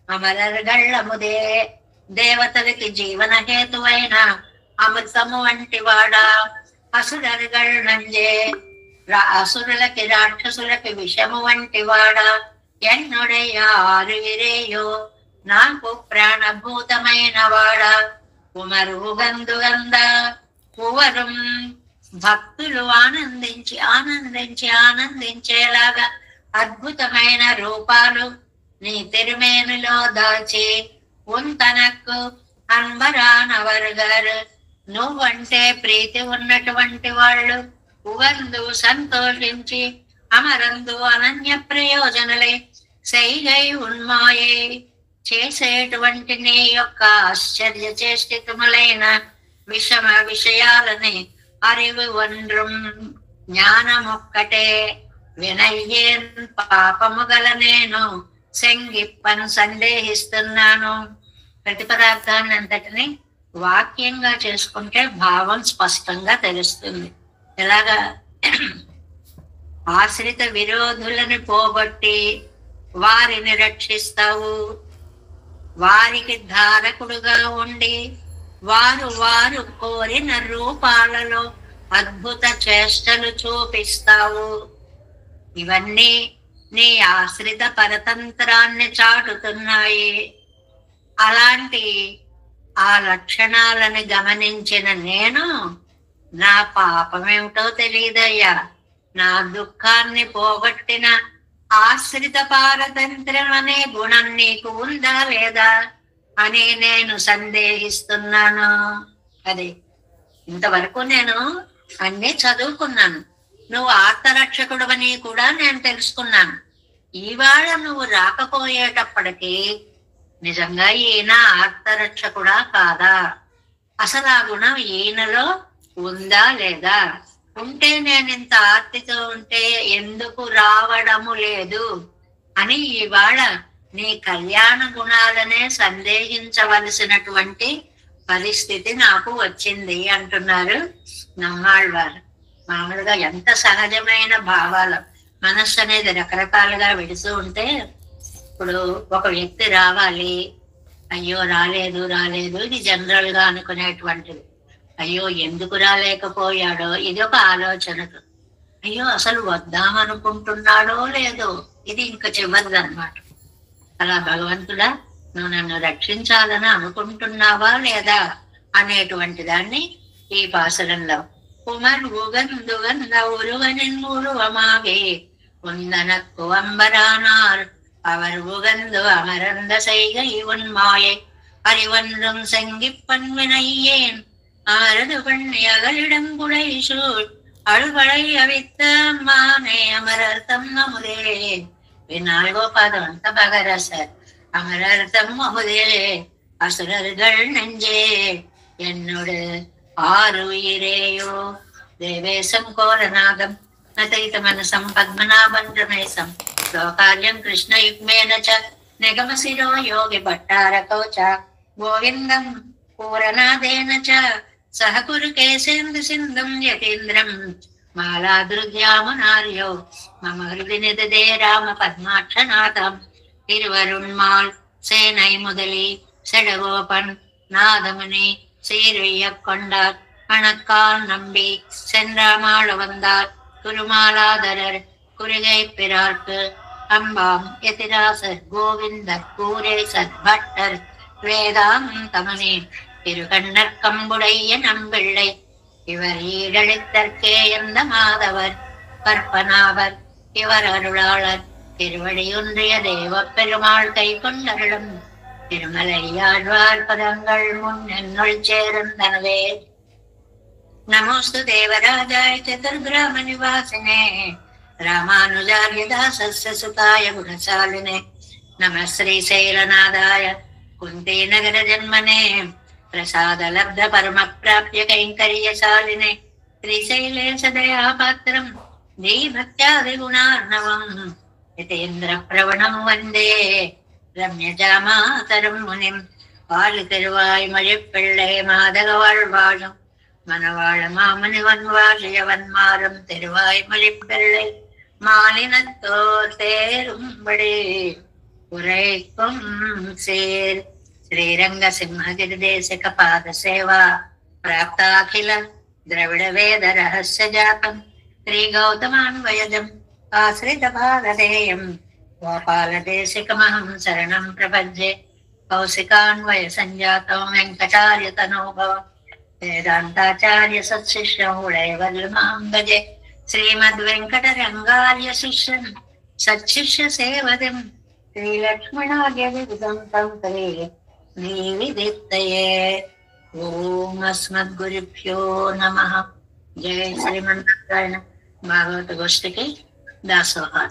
అమరర్గళ్ళముదే, దేవతలకి జీవన హేతువైన అమృతము వంటి వాడా. అసురర్గళ్ నంజే, అసురులకి రాక్షసులకి విషము వంటి వాడా. ఎన్నుడయ్యా ఆరువిరేయో, నాకు ప్రాణభూతమైన వాడా. ఉమరుగుగందుగంద ఉవరం, భక్తులు ఆనందించి ఆనందించి ఆనందించేలాగా అద్భుతమైన రూపాలు నీ తిరుమేనిలో దాచి ఉంతనక్కు అన్బరానవర్గారు. నువ్వంటే ప్రీతి ఉన్నటువంటి వాళ్ళు ఉగందు సంతోషించి అమరందు అనన్య ప్రయోజనలే సైగై ఉన్మాయే, చేసేటువంటి నీ యొక్క ఆశ్చర్య చేష్టితములైన విషమ విషయాలని அறிவு ஒன்றும் జ్ఞానమొక్కటే. వినయ్యేన్ పాపము గల నేను సెంగిప్పను సందేహిస్తున్నాను. ప్రతిపదార్థాన్ని అంతటిని వాక్యంగా చేసుకుంటే భావం స్పష్టంగా తెలుస్తుంది. ఎలాగా? ఆశ్రిత విరోధులను పోగొట్టి వారిని రక్షిస్తావు. వారికి ధారకుడుగా ఉండి వారు వారు కోరిన రూపాలలో అద్భుత చేష్టలు చూపిస్తావు. ఇవన్నీ నీ ఆశ్రిత పరతంత్రాన్ని చాటుతున్నాయి. అలాంటి ఆ లక్షణాలను గమనించిన నేను, నా పాపమేమిటో తెలియదయ్యా. నా దుఃఖాన్ని పోగొట్టిన ఆశ్రిత పారతంత్రం అనే గుణం నీకు ఉందా లేదా అని నేను సందేహిస్తున్నాను. అది ఇంతవరకు నేను అన్నీ చదువుకున్నాను. నువ్వు ఆర్తరక్షకుడు అని కూడా నేను తెలుసుకున్నాను. ఇవాళ నువ్వు రాకపోయేటప్పటికీ నిజంగా ఈయన ఆర్తరక్షకుడా కాదా? అసలు ఆ గుణం ఈయనలో ఉందా లేదా? ఉంటే నేను ఇంత ఆర్తితో ఉంటే ఎందుకు రావడము లేదు అని ఇవాళ నీ కళ్యాణ గుణాలనే సందేహించవలసినటువంటి పరిస్థితి నాకు వచ్చింది అంటున్నారు నమ్మాళ్వారు. మామూలుగా ఎంత సహజమైన భావాలు, మనస్సు అనేది రకరకాలుగా విడుతూ ఉంటే, ఇప్పుడు ఒక వ్యక్తి రావాలి, అయ్యో రాలేదు రాలేదు, ఇది జనరల్ గా అనుకునేటువంటిది. అయ్యో ఎందుకు రాలేకపోయాడో ఇది ఒక ఆలోచనకు. అయ్యో అసలు వద్దామనుకుంటున్నాడో లేదో ఇది ఇంకా చివరిది అన్నమాట. అలా భగవంతుడా నువ్వు నన్ను రక్షించాలని అనుకుంటున్నావా లేదా అనేటువంటి దాన్ని ఈ పాసురంలో కుమర్ ఉగందుగంద ఉరువనిన్ ఉరువమాగే ఉందనక్కు అంబరానార్ அவர் உகந்து அமரந்த செய்கை உன்மாயை அறிவன்றும் செங்கிப்பன் வினையேன் ஆரது பண்ணியகளிடம் குடை சூழ் அழுவளை அவித்த மானே அமரர்த்தம் அமுதே. 4వ పాదం అంతా బాగా రాశారు. అమరర్థం అముదే, அசுரர்கள் நெஞ்சே என்னோடு ஆறு உயிரேயோ தேவேசம் கோரநாதம் நதைத மனசம் பத்மநாபன் ரமேசம் லோகார்யம் கிருஷ்ண யுக்மேன ச நிகமசிரோ யோகி பட்டாரகோ ச கோவிந்தம் பூரநாதேன ச சஹ குரு கேசேந்து சிந்தம் யதீந்திரம் மாலாதுர்யாமனாரியோ மம ஹிருதி நிததே ராம பத்மாட்சநாதம் திருவருண்மால் சேனை முதலி செடகோபன் நாதமணி சீரைய கொண்டார் கணக்கால் நம்பி சென்றாமாள வந்தார் குருமாலாதரர் குருகை பிறார்க்கு அம்பாம் எதிராசர் கோவிந்தர் கூரேசர் பட்டர் வேதாந்தமணி திருகண்ணர் கம்புடைய நம்பிள்ளை இவர் ஈடழித்தற்கே எந்த மாதவர் கற்பனாவர் இவர் அருளாளர் திருவடியொன்றிய தேவ பெருமாள் கை கொண்டருளும் திருமலையாழ்வார் பதங்கள் முன் என்னுள் சேர்ந்தனவே. நமோஸ்து தேவராஜாய சதுர்கிராம நிவாசினே ராமானுஜார்ய தாசஸ்ய சுதாய குணசாலினே நம ஸ்ரீ சைலநாதாய குந்தி நகர ஜன்மனே பிரசாத லப்த பரம பிராப்ய கைங்கரியசாலினே ஸ்ரீசைலேஷ தயா பாத்திரம் தீபக்தியாதி குணார்ணவம் யதேந்திர பிரவணம் வந்தே ரம்யஜாமாதரம் முனிம் பாலு திருவாய் மழிப்பிள்ளை மாதக வாழ்வாழும் மனவாழ மாமனிவன் வாழியவன் மாறும் திருவாய் மழிப்பிள்ளை மாலினத்தோர் தேரும்படி உரைக்கும் சேர் ஸ்ரீரங்க சிம்மகிரி தேசிக பாத சேவா பிராப்தாகில திரவிட வேத ரகசிய ஜாதம் ஸ்ரீ கௌதமான்வயஜம் ஆசிரித பாரதேயம் கோபால தேசிகமஹம் சரணம் பிரபத்யே கௌசிகான்வய சஞ்சாதம் வெங்கடார்ய தனோபவம் வேதாந்தாச்சார்ய சத்சிஷ்யம் உடையவல்மாம் பஜே ஸ்ரீமத் வெங்கடரங்கார்ய சிஷ்யம் சத்சிஷ்ய சேவதம் ஸ்ரீலக்ஷ்மணார்ய விவிதம் தம் தே நிவிதித்தயே. ஓம் அஸ்மத்குருभ्यो நமः. ஜெய் ஸ்ரீமன்னாராயண. भागवत गोष्ठी के दासोहार.